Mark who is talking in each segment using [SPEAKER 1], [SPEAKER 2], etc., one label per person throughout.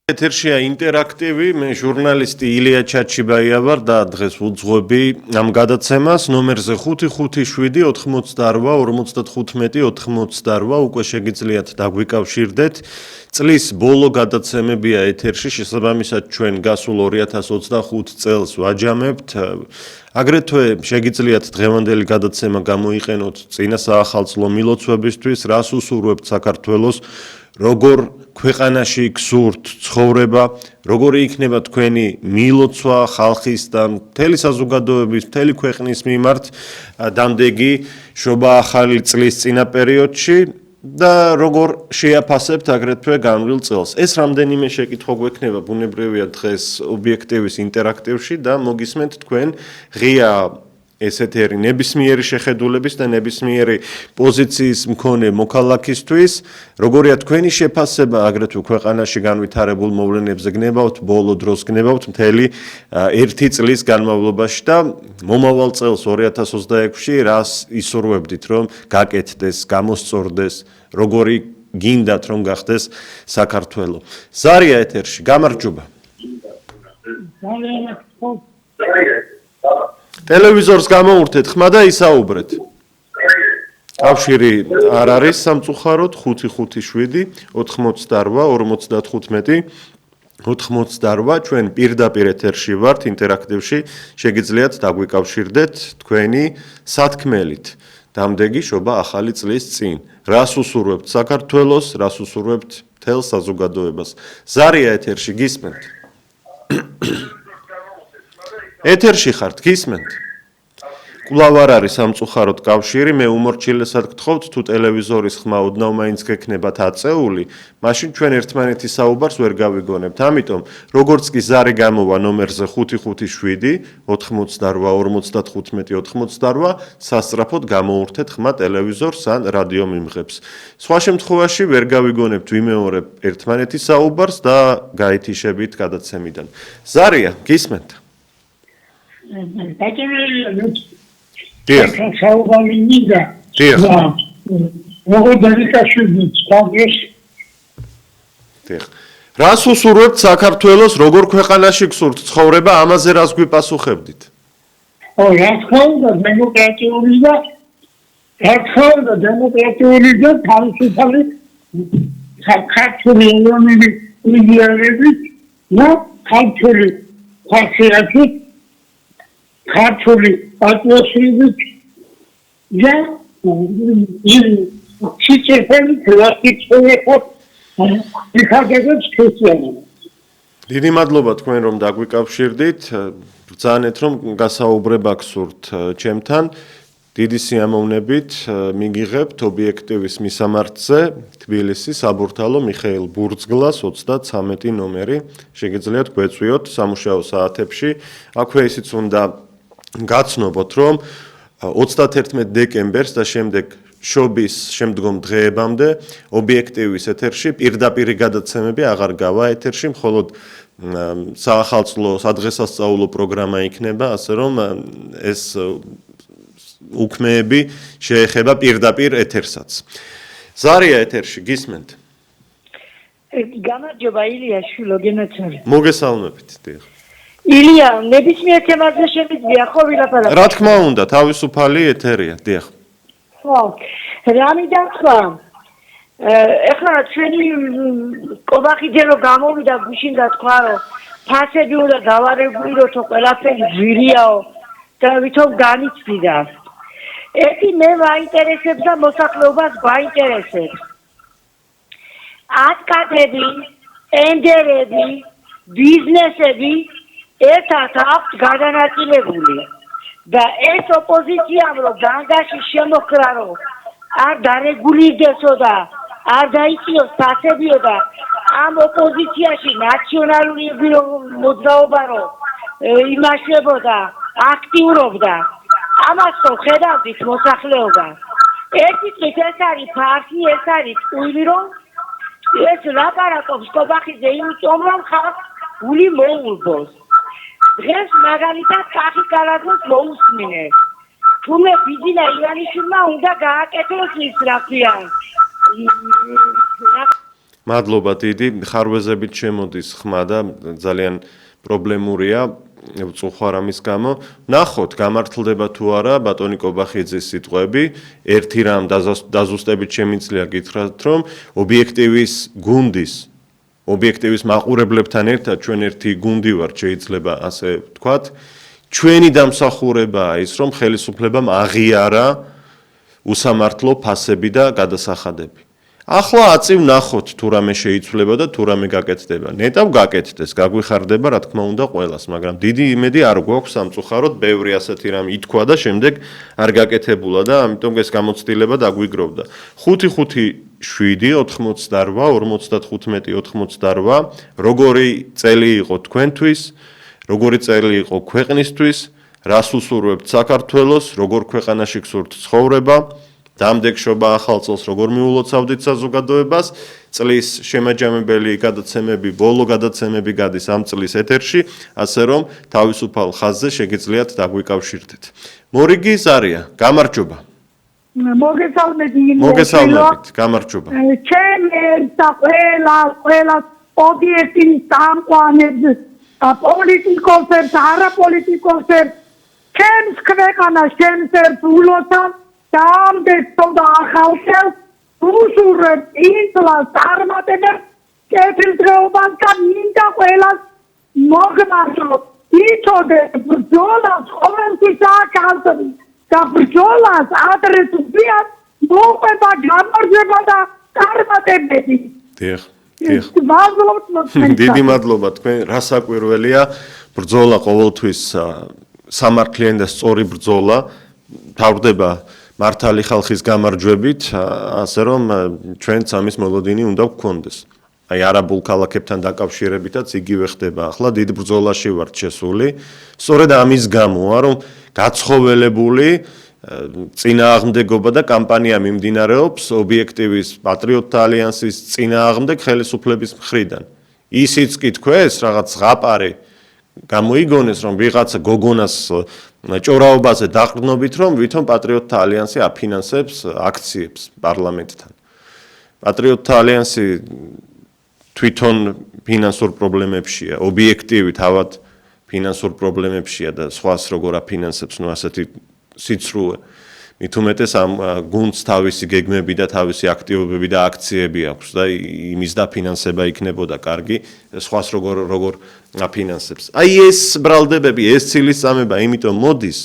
[SPEAKER 1] ეთერშია ინტერაქტივი, მე ჟურნალისტი ილია ჩაჩიბაია ვარ და დღეს ვუძღვები ამ გადაცემას ნომერზე 557-45-55-88 უკვე შეგიძლიათ დაგვიკავშირდეთ. წლის ბოლო გადაცემებია ეთერში, შესაბამისად ჩვენ გასულ 2025 წელს ვაჯამებთ. აგრეთვე შეგიძლიათ დღევანდელი გადაცემა გამოიყენოთ წინა საახალწლო მილოცვებისთვის, რას უსურვებთ საქართველოს, როგორ ქვეყანაში გსურთ ცხოვრება, როგორი იქნება თქვენი მილოცვა ხალხის და მთელი საზოგადოების, მთელი ქვეყნის მიმართ დამდეგი შობა ახალი წლის წინა პერიოდში და როგორ შეაფასებთ აგრეთვე განვლილ წელს. ეს რამდენიმე შეკითხვა გვექნება ბუნებრივია დღეს ობიექტივის ინტერაქტივში და მოგისმენთ თქვენ ღია ესეთი ნებისმიერი შეხედულების და ნებისმიერი პოზიციის მქონე მოქალაქისთვის, როგორია თქვენი შეფასება აგრეთვე ქვეყანაში განვითარებულ მოვლენებზე გნებავთ, ბოლო დროს გნებავთ მთელი ერთი წლის განმავლობაში და მომავალ წელს 2026-ში რას ისურვებდით, რომ გაკეთდეს, გამოსწორდეს, როგორი გინდათ, რომ გახდეს საქართველო. ზარია ეთერში, გამარჯობა. ტელევიზორს გამოურთეთ ხმა და ისაუბრეთ. კავშირი არ არის სამწუხაროდ 555-88-95 ჩვენ პირდაპირ ეთერში ვართ ინტერაქტივში, შეგიძლიათ დაგვიკავშირდეთ თქვენი სათქმელით. დამდეგი შობა ახალი წლის წინ. რას უსურვებთ საქართველოს, რას უსურვებთ მთელ საზოგადოებას. ზარია ეთერში გისმენთ? ეთერში ხართ, გისმენთ? კვლავ არ არის სამწუხაროდ კავშირი, მე უმორჩილესად გთხოვთ, თუ ტელევიზორის ხმა ოდნავ მაინც გექნებათ აწეული, მაშინ ჩვენ ერთმანეთის საუბარს ვერ გავიგონებთ. ამიტომ, როგორც კი ზარი გამოვა ნომერზე 555-88-95 სასწრაფოდ გამოურთეთ ხმა ტელევიზორს ან რადიო მიმღებს. სხვა შემთხვევაში ვერ გავიგონებთ ვიმეორებ ერთმანეთის საუბარს და გაითიშებით გადაცემიდან. ზარია, გისმენთ? რას უსურვებთ საქართველოს, როგორ ქვეყანაში გსურთ ცხოვრება, ამაზე რას გვიპასუხებდით?
[SPEAKER 2] დემოკრატიული და თავისუფალი ქართული ეროვნული იდეალებით და ქართული ხასიათით ქართული პატრიოტიზმით და სიცოცხლე კლასიკურად იქადაგებს ქრისტიანობას.
[SPEAKER 1] დიდი მადლობა თქვენ რომ დაგვიკავშირდით, ბრძანეთ რომ გასაუბრება გსურთ ჩემთან. დიდი სიამოვნებით მიგიღებთ ობიექტივის მისამართზე თბილისის საბურთალო მიხეილ ბურძგლას 33 ნომერი. შეგიძლიათ გვეწვიოთ სამუშაო საათებში. აქვე ისიც უნდა გაცნობოთ, რომ 31 დეკემბერს და შემდეგ შობის შემდგომ დღეებამდე ობიექტივის ეთერში პირდაპირი გადაცემები აღარ გავა ეთერში, მხოლოდ საახალწლო სადღესასწაულო პროგრამა იქნება, ასე რომ ეს უქმეები შეეხება პირდაპირ ეთერსაც. ზარია ეთერში, გისმენთ?
[SPEAKER 2] გამარჯობა ილია შვილო, გენაცარი.
[SPEAKER 1] მოგესალმებით, დიახ.
[SPEAKER 2] ილია, ნებისმიერ თემაზე შემიძლია ხო ვილაპარაკო?
[SPEAKER 1] რა თქმა უნდა, თავისუფალი ეთერია, დიახ.
[SPEAKER 2] ხო. რამიდან თქვა? ეხლა ჩვენი კობახიძე რომ გამოვიდა გუშინ და თქვა, რომ ფასები უნდა დავარეგულიროთო, ყველაფერი ძვირიაო და ვითომ განიცდიდა. ერთი მე მაინტერესებს და მოსახლეობას გვაინტერესებს. ატკატები, ტენდერები, ბიზნესები ერთად აქვთ გადანაწილებული და ეს ოპოზიციამ რომ განგაში შემოხრა რომ არ დარეგულირდესო და არ დაიწიოს ფასებიო და ამ ოპოზიციაში ნაციონალური მოძრაობა რომ იმაშებოდა, აქტიურობდა ამას რომ ხედავდით მოსახლეობა. ერთი წით ეს არის ფარსი, ეს არის ტყუილი რომ ეს ლაპარაკობს კობახიძე იმიტომ რომ ხალხს გული მოულბოს. დღეს მაგალითად კახი კალათოს მოусმინეს. თუმე ბიძინა ივანიშვილმა უნდა გააკეთოს ის რა ქვია
[SPEAKER 1] მადლობა დიდი, ხარვეზებით შემოდის ხმა და ძალიან პრობლემურია წუხარ ამის გამო. ნახოთ, გამართლდება თუ არა ბატონი კობახიძის სიტყვები, ერთი რამ დაზუსტებით შემიძლია გითხრათ, რომ ობიექტივის გუნდის ობიექტივის მაყურებლებთან ერთად ჩვენ ერთი გუნდი ვართ, შეიძლება ასე ვთქვათ. ჩვენი დამსახურებაა ის, რომ ხელისუფლებამ აღიარა უსამართლო ფასები და გადასახადები. ახლა აწივ ნახოთ თუ რამე შეიცვლება და თუ რამე გაკეთდება. ნეტავ გაკეთდეს, გაგვიხარდება რა თქმა უნდა ყველას, მაგრამ დიდი იმედი არ გვაქვს სამწუხაროდ, ბევრი ასეთი რამ ითქვა და შემდეგ არ გაკეთებულა და ამიტომ ეს გამოცდილება დაგვიგროვდა. 5-5-7-88 55-88 როგორი წელი იყო თქვენთვის, როგორი წელი იყო ქვეყნისთვის, რას უსურვებთ საქართველოს, როგორ ქვეყანაში გსურთ ცხოვრება, დამდეგშობა ახალ წელს როგორ მიულოცავდით საზოგადოებას, წლის შემაჯამებელი გადაცემები, ბოლო გადაცემები გადის ამ წლის ეთერში, ასე რომ თავისუფალ ხაზზე შეგიძლიათ დაგვიკავშირდეთ. მორიგი ზარია, გამარჯობა. მოგესალმებით, გამარჯობა.
[SPEAKER 2] ჩემ და ყველა ობიექტივის წამყვანებს, პოლიტიკოსებს, არაპოლიტიკოსებს, ჩემს ქვეყანას, ჩემს ერთ ულოცავს და ამდენს და ახალწელს უსურვებს ინფლას წარმატებას კეთილდღეობას და მინდა ყველას მოგმართლოთ. იცოდეთ, ბრძოლას ყოველთვის აკალწრი და ბრძოლას ადრე თუ გვიან მოყვება გამარჯვება და წარმატებები.
[SPEAKER 1] დიახ.
[SPEAKER 2] დიდი
[SPEAKER 1] მადლობა თქვენ, რასაკვირველია, ბრძოლა ყოველთვის სამართლიანი და სწორი ბრძოლა თავდება მართალი ხალხის გამარჯვებით, ასე რომ ჩვენც ამის მოლოდინი უნდა გქონდეს. აი არაბულ ქალაქებთან დაკავშირებითაც იგივე ხდება. ახლა დიდ ბრძოლაში ვართ შესული. სწორედ ამის გამოა, რომ გაცხოველებული წინააღმდეგობა და კამპანია მიმდინარეობს ობიექტივის პატრიოტთა ალიანსის წინააღმდეგ ხელისუფლების მხრიდან. ისიც კი თქვეს რაღაც ზღაპარი გამოიგონეს, რომ ვიღაცა გოგონას ჭორაობაზე დაყრდნობით, რომ ვითომ პატრიოტთა ალიანსი აფინანსებს აქციებს პარლამენტთან. პატრიოტთა ალიანსი თვითონ ფინანსურ პრობლემებშია, ობიექტივი თავად ფინანსურ პრობლემებშია და სხვას როგორ აფინანსებს, ну ასეთი სიცრუე. მით უმეტეს ამ გუნდს თავისი გეგმები და თავისი აქტივობები და აქციები აქვს და იმის დაფინანსება იქნებოდა კარგი, სხვას როგორ აფინანსებს. აი ეს ბრალდებები, ეს ცილისწამება იმიტომ მოდის,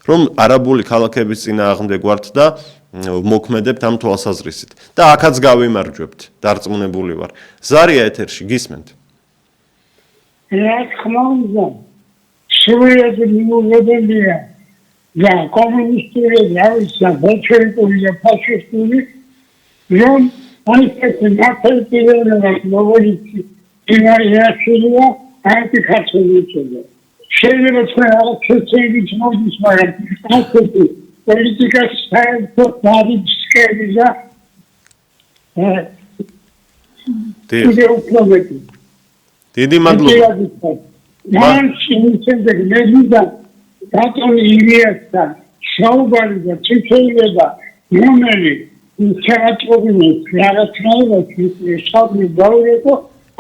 [SPEAKER 1] რომ არაბული ქალაქების წინააღმდეგ ვართ და მოქმედებთ ამ თვალსაზრისით. და აქაც გავიმარჯვებთ, დარწმუნებული ვარ. ზარია ეთერში, გისმენთ.
[SPEAKER 3] რა თქმა უნდა, სრულიად მიუღებელია და კომუნისტური ძალისა ბოლშევიკური და ფაშისტური რომ აისეთი ნაციონალიზმის მოვიწყი ინარიაშია ანტიქარჩელია. შეიძლება თქვენ რაღაც შეცდებით მოდის, მაგრამ ასეთი პოლიტიკას საერთოდ დაიწყებია და
[SPEAKER 1] დიდი მადლობა.
[SPEAKER 3] მან შეიძლება მეზიდა ბატონი ილია საუბარი და ცეცხლება რომელი შეაწყობინეს რაღაცნაირად შეშაბლი დაურეკო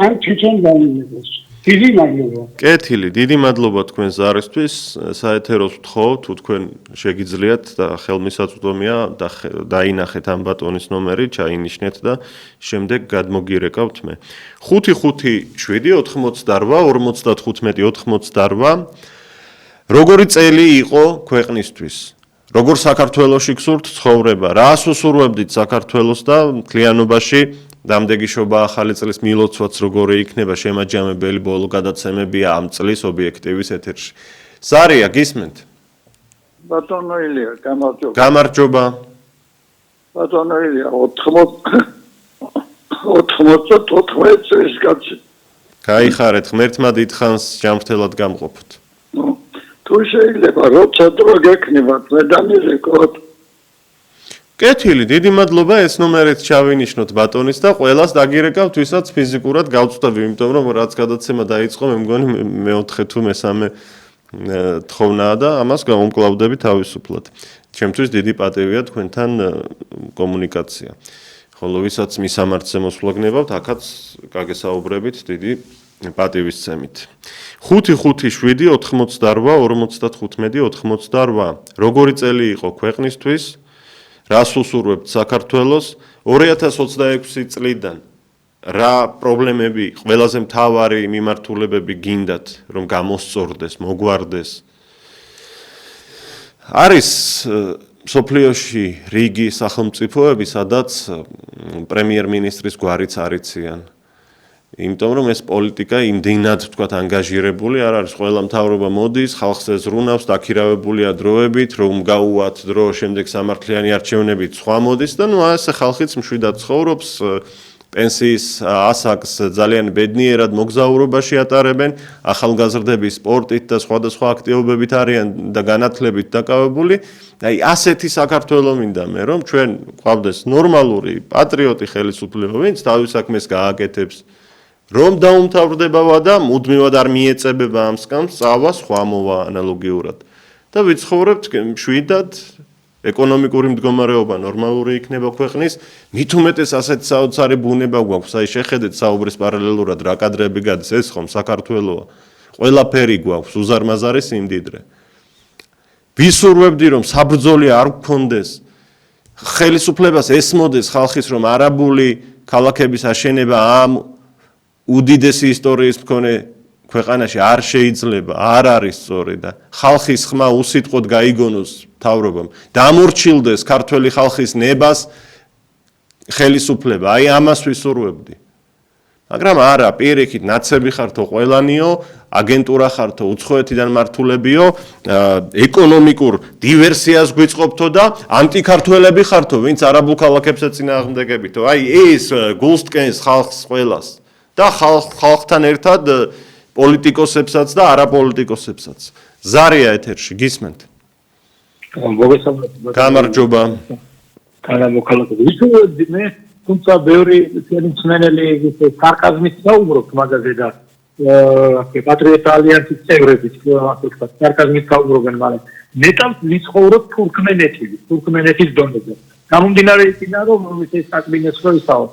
[SPEAKER 3] ან ჩეჩენ დაუნებას. დიდი მადლობა.
[SPEAKER 1] კეთილი, დიდი მადლობა თქვენ ზარისთვის. საეთეროს ვთხოვ, თუ თქვენ შეგიძლიათ და ხელმისაწვდომია დაინახეთ ამ ბატონის ნომერი, ჩაინიშნეთ და შემდეგ გადმოგირეკავთ მე. 5-5-7-88-55-88 როგორი წელი იყო ქვეყნისთვის? როგორ საქართველოში გსურთ ცხოვრება? რას უსურვებდით საქართველოს და მთლიანობაში? დამდეგიშობა ახალი წლის მილოცვაც როგორი იქნება შემაჯამებელი ბოლო გადაცემებია ამ წლის ობიექტივის ეთერში. ზარია, გისმენთ?
[SPEAKER 4] ბატონო ილია, გამარჯობა.
[SPEAKER 1] გამარჯობა.
[SPEAKER 4] ბატონო ილია, 94 წლის კაცი.
[SPEAKER 1] გაიხარეთ, ღმერთმა დიდხანს ჯანმრთელად გამყოფოთ.
[SPEAKER 4] თუ შეიძლება, როცა დრო გექნებათ, მე დამირეკოთ.
[SPEAKER 1] კეთილი, დიდი მადლობა, ეს ნომერიც ჩავინიშნოთ ბატონის და ყველას დაგირეკავთ, ვისაც ფიზიკურად გავწვდები, იმიტომ რომ რაც გადაცემა დაიწყო, მე მგონი მეოთხე თუ მესამე თხოვნაა და ამას გავუმკლავდები თავისუფლად. ჩემთვის დიდი პატივია თქვენთან კომუნიკაცია. ხოლო ვისაც მისამართზე მოსვლა გნებავთ, აქაც გაგესაუბრებით დიდი პატივისცემით. 5-7-88-55-88. როგორი წელი იყო ქვეყნისთვის? რას უსურვებთ საქართველოს 2026 წლიდან? რა პრობლემები, ყველაზე მთავარი მიმართულებები გინდათ, რომ გამოსწორდეს, მოგვარდეს? არის სოფლიოში რიგი სახელმწიფოები, სადაც პრემიერ-მინისტრის გვარიც არიციან. იმიტომ რომ ეს პოლიტიკა იმდენად თქვათ ანგაჟირებული არ არის, ყველა მთავრობა მოდის, ხალხს ეზრუნავს, დაქირავებულია დროებით, რომ გაუვათ დრო, შემდეგ სამართლიანი არჩევნებით სხვა მოდის და ასე ხალხიც მშვიდად ცხოვრობს, პენსიის ასაკს ძალიან ბედნიერად მოგზაურობაში ატარებენ, ახალგაზრდები სპორტით და სხვადასხვა აქტივობებით არიან და განათლებით დაკავებული. აი ასეთი საქართველო მინდა მე, რომ ჩვენ გვყავდეს ნორმალური პატრიოტი ხელისუფლება, ვინც თავის საქმეს გააკეთებს, რომ დაუმთავრდება და მუდმივად არ მიეწებება ამ სკამს, წავა სხვა მოვა ანალოგიურად. და ვიცხოვრებთ მშვიდად, ეკონომიკური მდგომარეობა ნორმალური იქნება ქვეყნის, მით უმეტეს ასეთ საოცარი ბუნება გვაქვს, აი შეხედეთ საუბრის პარალელურად რა კადრები გადის, ეს ხომ საქართველოა. ყველაფერი გვაქვს, უზარმაზარი სიმდიდრე. ვისურვებდი რომ საბრძოლი არ გქონდეს, ხელისუფლებას ესმოდეს ხალხის რომ არაბული ქალაქების აშენება ამ უდიდესი ისტორიის მქონე ქვეყანაში არ შეიძლება, არ არის სწორი და ხალხის ხმა უსიტყვოდ გაიგონოს მთავრობამ. დამორჩილდეს ქართველი ხალხის ნებას ხელისუფლება, აი ამას ვისურვებდი. მაგრამ არა, პირიქით ნაცები ხართო ყველანიო, აგენტურა ხართო, უცხოეთიდან მართულებიო, ეკონომიკურ დივერსიას გვიწყობთო და ანტიქართველები ხართო, ვინც არაბულ ქალაქებს ეწინააღმდეგებითო. აი ეს გულსტკენს ხალხს ყველას და ხალხთან ერთად პოლიტიკოსებსაც და არაპოლიტიკოსებსაც. ზარია ეთერში, გისმენთ? გამარჯობა.
[SPEAKER 5] განამოქალაქები. ვისურვებდი მე, თუმცა ბევრი მცნენელი სარკაზმით საუბრობთ მაგაზე და პატრიოტთა ალიანსის წევრები სარკაზმით საუბრობენ, მაგრამ ნეტავ ვიცხოვრობ თურქმენეთის დონეზე. გამომდინარე იქიდან, რომ ეს საკბინეს რო ისაო.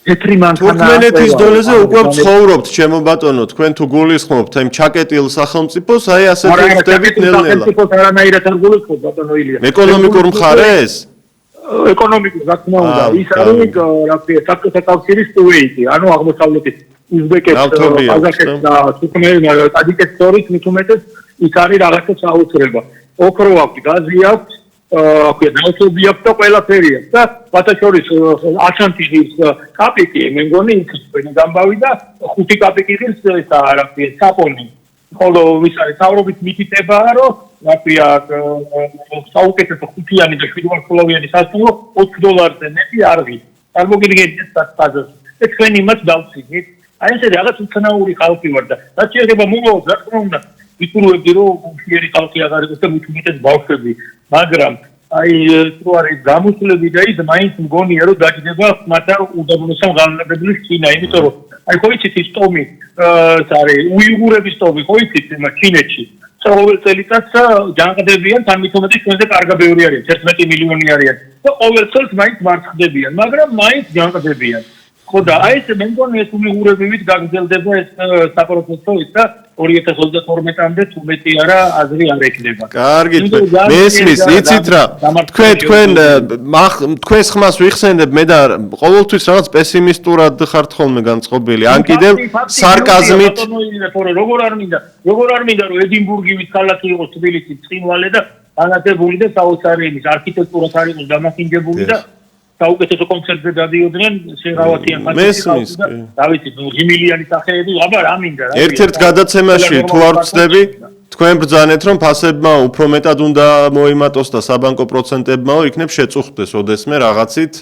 [SPEAKER 1] თურქმენეთის დონეზე უკვე ვცხოვრობთ, ჩემო ბატონო, თქვენ თუ გულისხმობთ იმ ჩაკეტილ სახელმწიფოს, აი ასე ვხდებით ნელ-ნელა.
[SPEAKER 5] სახელმწიფოს არანაირად არ გულისხმობ, ბატონო ილია.
[SPEAKER 1] ეკონომიკურ მხარეს?
[SPEAKER 5] ეკონომიკურ, რა თქმა უნდა, ის არის საბჭოთა კავშირის კუვეიტი, ანუ აღმოსავლეთის უზბეკეთს, ყაზახეთს და ტაჯიკეთს შორის მით უმეტეს ის არის რაღაცა საოცრება. ოქრო აქვს, გაზი აქვს, ნავთობი აქვს და ყველაფერი აქვს და ბათაშორის აშანტიჟის კაპიკი, მე მგონი იქ თქვენი გამბავი და 5 კაპიკი ღირს ესა არაფერი, საპონი. ხოლო ვის არის თავრობის მითითებაა, რომ რაფია საუკეთესო 5-იანი და 7-ვარსკვლავიანი სასტუმრო $20-ზე მეტი არ ღირს. წარმოგიდგენთ სტატუსს. ეს თქვენი იმას დავცინით. აი ესე რაღაც უცნაური ხალხი ვარ და რაც შეიძლება მომავალს რა თქმა უნდა ვიტყურებდი რომ უხიერი ხალხი აღარ იყოს და მით უმეტეს ბავშვები, მაგრამ აი თუ არის გამოსვლები და ის მაინც მგონია რომ დაჯდება მაგრამ უდაბნოსა განლაგებული ჩინა, იმიტომ რომ აი ხო იცით ის ტომი ეს არის უიგურების ტომი, ხო იცით ჩინეთში. ყოველ წელიწადს ჯანყდებიან 13 ჩვენზე კარგა ბევრი არიან, 11 მილიონი არიან და ყოველ წელს მაინც მარცხდებიან, მაგრამ მაინც ჯანყდებიან. ხო და აი ეს მე მგონი ეს უიღურებივით გაგრძელდება ეს საპროცესო ის და 2022-მდე თუ მეტი არა აზრი არ ეკნება.
[SPEAKER 1] კარგი, მესმის, იცით რა, თქვენს ხმას ვიხსენებ მე და ყოველთვის რაღაც პესიმისტურად ხართ ხოლმე განწყობილი, ან კიდევ სარკაზმით.
[SPEAKER 5] როგორ არ მინდა რომ ედინბურგივით ქალაქი იყოს თბილისი ცხინვალე და განათებული და საოცარი იმის არქიტექტურაც არ იყოს დამახინჯებული და საუკეთესო კონცერტზე დადიოდნენ შერავათიან ხალხს და დავიცით ღიმილიანი სახეები, აბა რა მინდა რა.
[SPEAKER 1] ერთ-ერთ გადაცემაში თუ არ ვწდები, თქვენ ბრძანეთ რომ ფასებმა უფრო მეტად უნდა მოიმატოს და საბანკო პროცენტებმაო იქნებ შეწუხდეს ოდესმე რაღაცით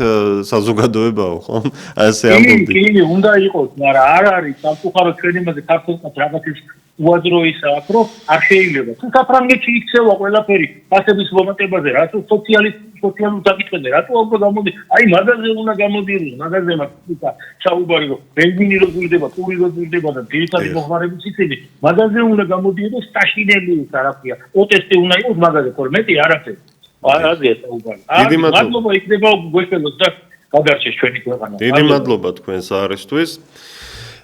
[SPEAKER 1] საზოგადოებაო, ხო? ასე ამბობდი.
[SPEAKER 5] კი, უნდა იყოს, მაგრამ არ არის სამწუხაროდ ჩვენ იმაზე ქართულსაც რაღაცის უაძრო ის აქვს, რომ არ შეიძლება. თუ საფრანგეთში იქცევა ყველაფერი ფასების მომატებაზე, რატო სოციალურ საკითხებზე, რატო უფრო გამოდის? აი მაგაზე უნდა გამოდიოდეს, მაგაზე მაგა ჩაუბარი რომ ბენზინი რო ზრდება, პური რო ზრდება და ძირითადი მოხმარების ისინი, მაგაზე უნდა გამოდიოდეს სტაშინელი ის არაფია. ოტესტი უნდა იყოს მაგაზე, ხოლმე მეტი არაფერი. აზია საუბარი. მადლობა იქნება გვეშველოს და გადარჩეს ჩვენი ქვეყანა.
[SPEAKER 1] დიდი მადლობა თქვენს არისთვის.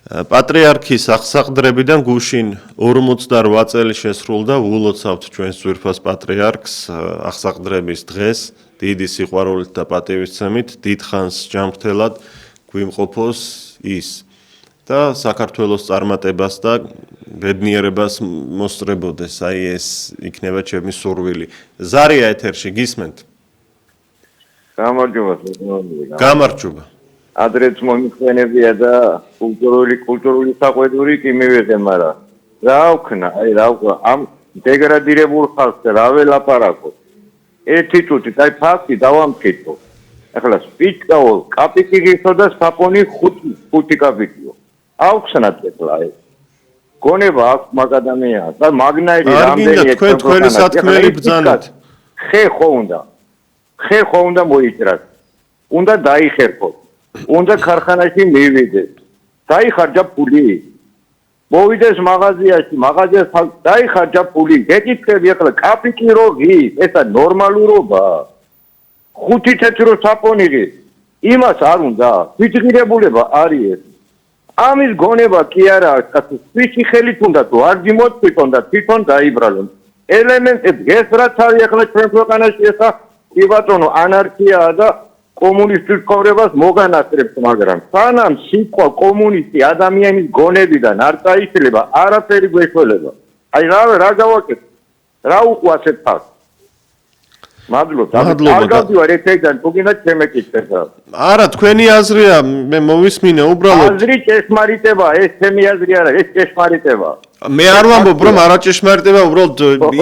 [SPEAKER 1] პატრიარქის აღსაყდრებიდან გუშინ 48 წელი შესრულდა, ულოცავთ ჩვენს ძვირფას პატრიარქს აღსაყდრების დღეს, დიდი სიყვარულით და პატივისცემით, დიდხანს ჯანმრთელად გვიმყოფოს ის და საქართველოს წარმატებას და ბედნიერებას მოსწრებოდეს, აი ეს იქნება ჩემი სურვილი. ზარია ეთერში, გისმენთ? გამარჯობა.
[SPEAKER 6] ადრეც მომიხვენებია და კულტურული საყვედური კი მივიღე, მაგრამ რა ვქნა, ამ დეგრადირებულ ხალხს რა ველაპარაკო. ერთი წუთი, აი ფაქტი დავამტკიცო. ახლა სპიჩკაო, კაპიკი გიხო და საპონი 5 კაპიკიო. ავხსნათ ახლა ეს. გონება აქვს მაგ ადამიანს და მაგნაირი რამდენი
[SPEAKER 1] თქვენი სათქმელი ბრძანეთ.
[SPEAKER 6] ხე ხო უნდა მოიჭრას. უნდა დაიხერხოს. უნდა ქარხანაში მივიდეს. დაიხარჯა ფული. მოვიდეს მაღაზიაში, დაიხარჯა ფული. გეკითხები ახლა კაპიკი რო ღის, ესა ნორმალურობა. 5 თეთრო საპონი ღის. იმას არ უნდა. ვიჭირებულება არის ეს. ამის გონება კი არა, სპიჩი ხელით უნდა თუ არ გიმოწვიტონ და თვითონ დაიბრალონ. ელემენტები ეს რაც არის ახლა ჩვენ ქვეყანაში ესა კი ბატონო ანარქიაა და კომუნისტურ ცხოვრებას მოგანასწრებს, მაგრამ სანამ სიტყვა კომუნისტი ადამიანის გონებიდან არ წაიშლება, არაფერი გვეშველება. აი რა გავაკეთე? რა უყვას ეს ფაქტი? მადლობა. არ გავდივარ ეთერიდან, თუ გინდათ შემეკითხეთ.
[SPEAKER 1] არა, თქვენი აზრია, მე მოვისმინე უბრალოდ.
[SPEAKER 6] აზრი ჭეშმარიტება, ეს ჩემი აზრი არა, ეს ჭეშმარიტება.
[SPEAKER 1] მე არ ვამბობ, რომ არაჭეშმარიტება, უბრალოდ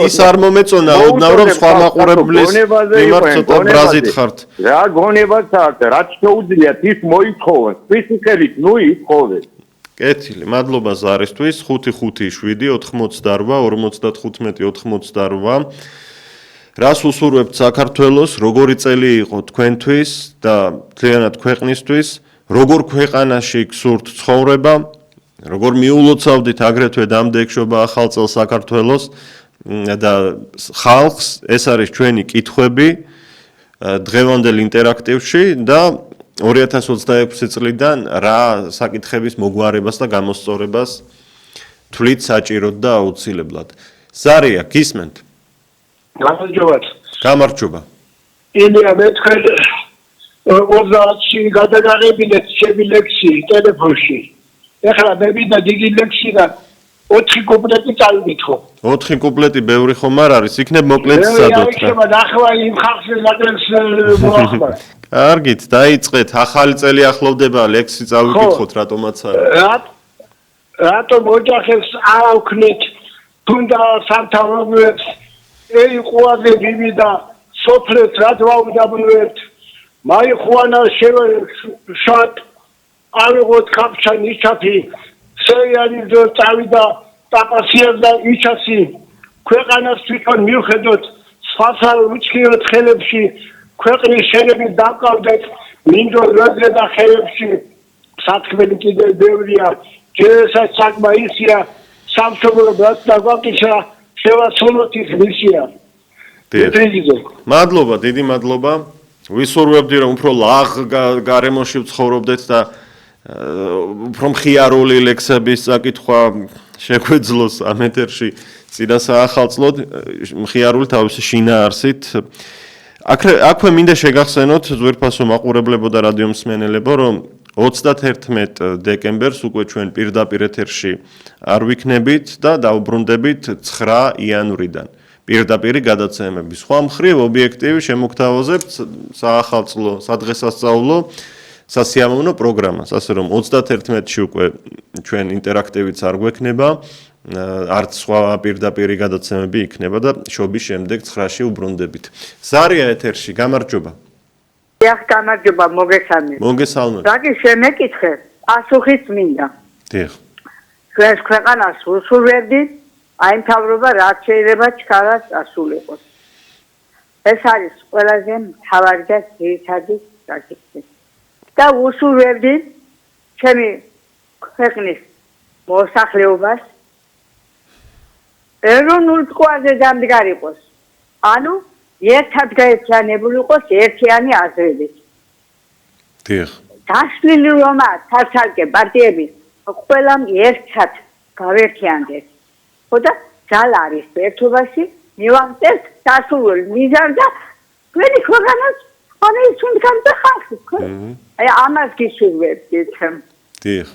[SPEAKER 1] ის არ მომეწონა, ოდნავ რომ სხვა მაყურებლის მიმართ ცოტა ბრაზით ხართ.
[SPEAKER 6] რა გონებაც აქვს, რაც შეუძლიათ ის მოითხოვონ, ფიზიკალით, ნუ ითხოვეს.
[SPEAKER 1] კეთილი, მადლობა ზარისთვის, 557 88 55 88. რას უსურვებთ საქართველოს, როგორი წელი იყო თქვენთვის და მთლიანად ქვეყნისთვის, როგორ ქვეყანაში გსურთ ცხოვრება, როგორ მიულოცავდით აგრეთვე დამდეგშობა ახალ წელს საქართველოს და ხალხს, ეს არის ჩვენი კითხვები დღევანდელ ინტერაქტივში და 2026 წლიდან რა საკითხების მოგვარებას და გამოსწორებას თვლით საჭიროდ და აუცილებლად. ზარია, გისმენთ? გამარჯობა.
[SPEAKER 3] ილია მე თქვენ 30-ში გადაგაღებინეთ ჩემი ლექსი ტელეფონში. ეხლა მე მინდა დიდი ლექსი და 4 კუპლეტი წავიკითხო.
[SPEAKER 1] 4 კუპლეტი ბევრი ხომ არ არის, იქნებ მოკლედ სადოთ რა.
[SPEAKER 3] მე ახლა იმ ხალხს ლაგებს მოახმარ.
[SPEAKER 1] კარგით, დაიწყეთ, ახალი წელი ახლოვდება, ლექსი წავიკითხოთ, რატომაც არა.
[SPEAKER 3] რატომ ოჯახებს არ ავქნით, თუნდა სამთავროებს ey ყვაზე ვიმიდა სოფლებს რაც ვაუდაბნუებთ მაი ხვანა შევშატ ავიღოთ კაფჩა ნიჩაფი სეიანი ძო წავიდა ტაპასიებდა იჩასი ქვეყანას თვითონ მივხედოთ სხვასალ უჩქიოთ ხელებში ქვეყნის შენები დაკავდეთ მინდორ როძე და ხელებში სათქმელი კიდე ბევრია ჯერესაც საკმაისია სამშობლო ბრატ და გვაკიშა შევასრულოთ მისია.
[SPEAKER 1] მადლობა, დიდი მადლობა. ვისურვებდი რომ უფრო ლაღ გარემოში ვცხოვრობდეთ და უფრო მხიარული ლექსების საკითხვა შეგვეძლოს ამ ეთერში წინა საახალწლოდ მხიარული თავისი შინაარსით. აქვე მინდა შეგახსენოთ ძვირფასო მაყურებლებო და რადიო მსმენელებო, რომ 31 დეკემბერს უკვე ჩვენ პირდაპირ ეთერში არ ვიქნებით და დავუბრუნდებით 9 იანვრიდან. პირდაპირი გადაცემები. სხვა მხრივ ობიექტივი შემოგთავაზებთ საახალწლო, სადღესასწაულო, სასიამოვნო პროგრამას, ასე რომ 31-ში უკვე ჩვენ ინტერაქტივიც არ გვექნება, არც სხვა პირდაპირი გადაცემები იქნება და შობის შემდეგ 9-ში უბრუნდებით. ზარია ეთერში, გამარჯობა.
[SPEAKER 2] დიახ, გამარჯობა, მოგესალმებით.
[SPEAKER 1] მოგესალმებით.
[SPEAKER 2] რაკი შემეკითხე, პასუხიც მინდა.
[SPEAKER 1] დიახ.
[SPEAKER 2] ჩვენს ქვეყანას უსურვებდით, აი მთავრობა რაც შეიძლება ჩქარას ასულიყოს. ეს არის ყველაზე მთავარი და ძირითადი საკითხი. და უსურვებდით ჩემი ქვეყნის მოსახლეობას ეროვნულ წყაროზე დამდგარიყოს. ანუ ერთად გაერთიანებული იყოს ერთიანი აზრებით.
[SPEAKER 1] დიახ.
[SPEAKER 7] გასვლილი რომა თარცალკე პარტიები ყველამ ერთად გავერთიანდეს. ხო და ძალა არის ერთობაში, მივახტეს სასურველი მიზარ და თქვენი ქვეყანას ანუ ისუნგან და ხალხი ხო? აი ამას გისურვებთ.
[SPEAKER 1] დიახ.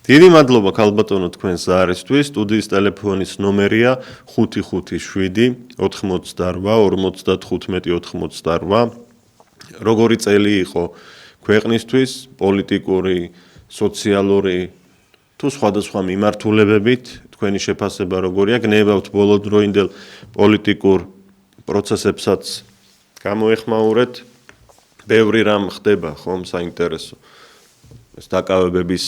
[SPEAKER 1] დიდი მადლობა ქალბატონო თქვენს ზარისთვის. სტუდიის ტელეფონის ნომერია 557 88 55 88. როგორი წელი იყო ქვეყნისთვის, პოლიტიკური, სოციალური თუ სხვადასხვა მიმართულებებით თქვენი შეფასება როგორია? გნებავთ ბოლოდროინდელ პოლიტიკურ პროცესებსაც გამოეხმაურეთ. ბევრი რამ ხდება, ხომ, საინტერესო. ეს დაკავებების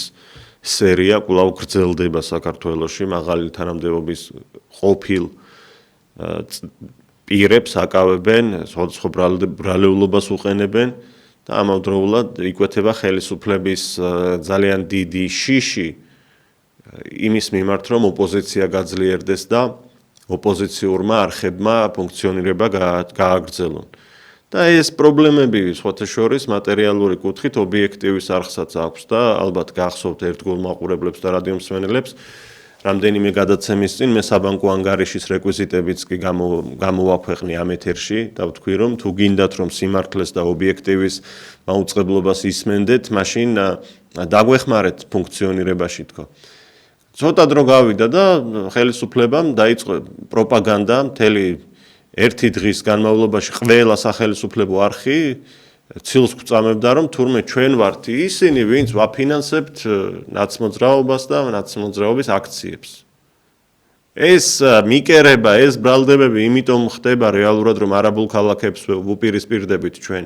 [SPEAKER 1] სერია კვლავ გრძელდება საქართველოში, მაღალი თანამდებობის ყოფილ პირებს აკავებენ, სხვადასხვა ბრალეულობას უყენებენ და ამავდროულად იკვეთება ხელისუფლების ძალიან დიდი შიში იმის მიმართ, რომ ოპოზიცია გაძლიერდეს და ოპოზიციურმა არხებმა ფუნქციონირება გააგრძელონ. და ეს პრობლემები სხვათა შორის მატერიალური კუთხით ობიექტივის არხსაც აქვს და ალბათ გახსოვთ ერთგულ მაყურებლებს და რადიო მსმენელებს რამდენიმე გადაცემის წინ მე საბანკო ანგარიშის რეკვიზიტებიც კი გამოვაქვეყნე ამ ეთერში და ვთქვი რომ თუ გინდათ რომ სიმართლეს და ობიექტივის მაუწყებლობას ისმენდეთ მაშინ დაგვეხმარეთ ფუნქციონირებაში თქო ცოტა დრო გავიდა და ხელისუფლებამ დაიწყო პროპაგანდა მთელი ერთი დღის განმავლობაში ყველა სახელმწიფო არხი ცილს გვწამებდა რომ თურმე ჩვენ ვართ ისინი ვინც ვაფინანსებთ ნაცმოძრაობას და ნაცმოძრაობის აქციებს. ეს მიკერება, ეს ბრალდებები იმიტომ ხდება რეალურად რომ არაბულ ქალაქებს ვუპირისპირდებით ჩვენ.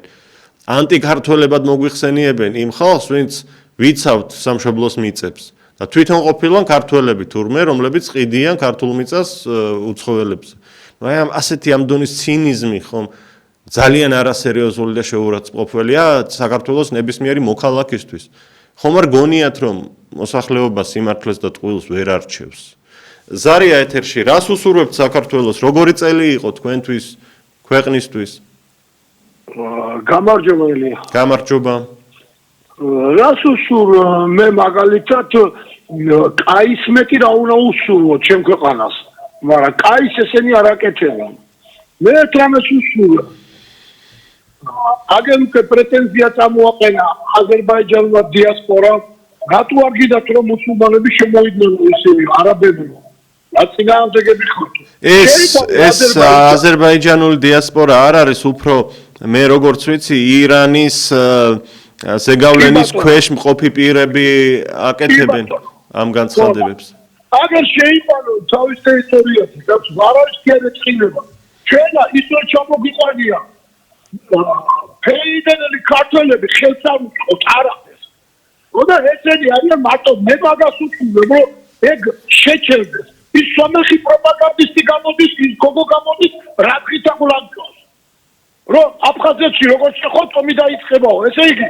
[SPEAKER 1] ანტიქართველებად მოგვიხსენიებენ იმ ხალხს ვინც ვიცავთ სამშობლოს მიწებს და თვითონ ყოფილან ქართველები თურმე რომლებიც ყიდიან ქართულ მიწას უცხოელებს. აი ამ ასეთი ამ დონის ცინიზმი ხომ ძალიან არასერიოზული და შეურაცხმყოფელია საქართველოს ნებისმიერი მოქალაქისთვის. ხომ არ გონიათ რომ მოსახლეობა სიმართლეს და ტყუილს ვერ არჩევს. ზარია ეთერში რას უსურვებთ საქართველოს? როგორი წელი იყო თქვენთვის, ქვეყნისთვის?
[SPEAKER 3] გამარჯობა ელია.
[SPEAKER 1] გამარჯობა.
[SPEAKER 3] რას უსურვ მე მაგალითად კაის მეტი რა უნდა უსურვო ჩემ ქვეყანას. მაგრამ კაის ესენი არ აკეთებენ. მე თამაშ უსურვო. აგერ უკვე პრეტენზია წამოაყენა აზერბაიჯანულმა დიასპორამ, რატო არ გიდათ რომ მუსულმანები შემოიდნენ ისინი არაბები? აწინააღმდეგები ხართ.
[SPEAKER 1] ეს აზერბაიჯანული დიასპორა არ არის უფრო მე როგორც ვიცი ირანის ზეგავლენის ქვეშ მყოფი პირები აკეთებენ ამ განცხადებებს.
[SPEAKER 3] აგერ შეიყვანო თავის ტერიტორიაზე და არ არის შეეწყინება. ჩვენა ისო ჩამოგიყვანია. ფეიდენელი ქართველები ხელს არ უწყობთ არაფერს. როდა ესენი არიან მარტო მე მაგას უწევ რომ ეგ შეჩერდეს. ის სომეხი პროპაგანდისტი გამოდის, ის გოგო გამოდის, რა თქმა უნდა. რომ აფხაზეთში როგორც ხო ტომი დაიწყებაო, ესე იგი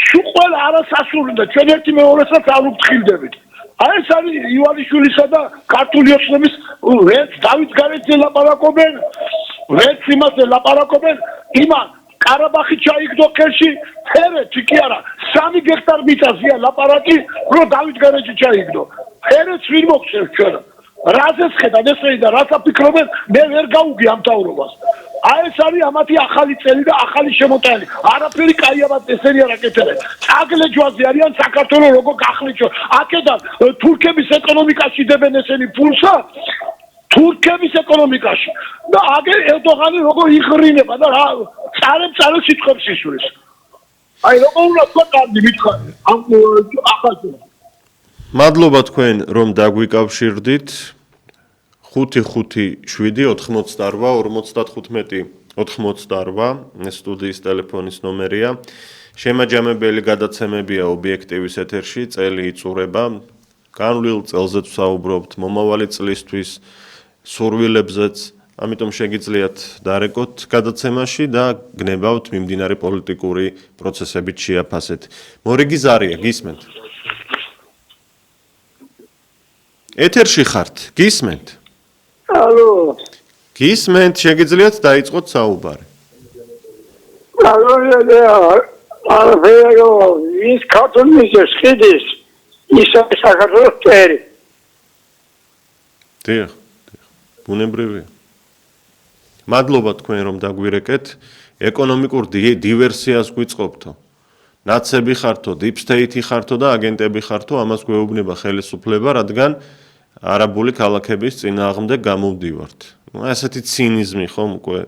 [SPEAKER 3] სულ ყველა არასასურველი და ჩვენ ერთი მეორესაც არ ვფრთხილდებით. აი ეს არის ივანიშვილისა და ქართული ოცნების ვერც დავით გარეძე ლაპარაკობენ, ვერც იმაზე ლაპარაკობენ, იმან ყარაბაღი ჩაიგდო ხელში, ფერეთი კი არა, 3 გექტარ მიწაზეა ლაპარაკი, რომ დავით გარეძე ჩაიგდო. ფერეთს ვინ მოხსენს ჩვენ? რაზეც ხედავ ესენი და რათა ფიქრობენ, მე ვერ გავუგი ამ თავრობას. აი ეს არის ამათი ახალი წელი და ახალი შემოტევები. არაფერი კაი ამათ ესენი არ აკეთებენ. წაგლეჯვაზე არიან საქართველოს როგორ გახლეჯო. აქედან თურქების ეკონომიკაში დებენ ესენი ფულსა. თურქების ეკონომიკაში. და აგერ ერდოღანი როგორ იღრინება და რა წარებ სიტყვებს ისვრის. აი როგორ უნდა თქვა კარგი მითხარი. ამ ახალს
[SPEAKER 1] მადლობა თქვენ რომ დაგვიკავშირდით 557 88 95 სტუდიის ტელეფონის ნომერია. შემაჯამებელი გადაცემებია ობიექტივის ეთერში, წელი იწურება. განვლილ წელზეც ვსაუბრობთ, მომავალი წლისთვის, სურვილებზეც, ამიტომ შეგიძლიათ დარეკოთ გადაცემაში და გნებავთ მიმდინარე პოლიტიკური პროცესებით შეაფასეთ. მორიგი ზარია, გისმენთ? ეთერში ხართ, გისმენთ?
[SPEAKER 4] ალო.
[SPEAKER 1] გისმენთ, შეგიძლიათ დაიწყოთ საუბარი.
[SPEAKER 4] ალო, არაფერო ის ქართული შეხედის ისა საქართველოს წერი.
[SPEAKER 1] დიახ, ბუნებრივია. მადლობა თქვენ რომ დაგვირეკეთ. ეკონომიკურ დივერსიას გვიწყობთო. ნაცები ხართო, deep state ხართო და აგენტები ხართო, ამას გვეუბნება ხელისუფლება, რადგან არაბული ქალაქების წინააღმდეგ გამოვდივართ. ესეთი ცინიზმი ხომ უკვე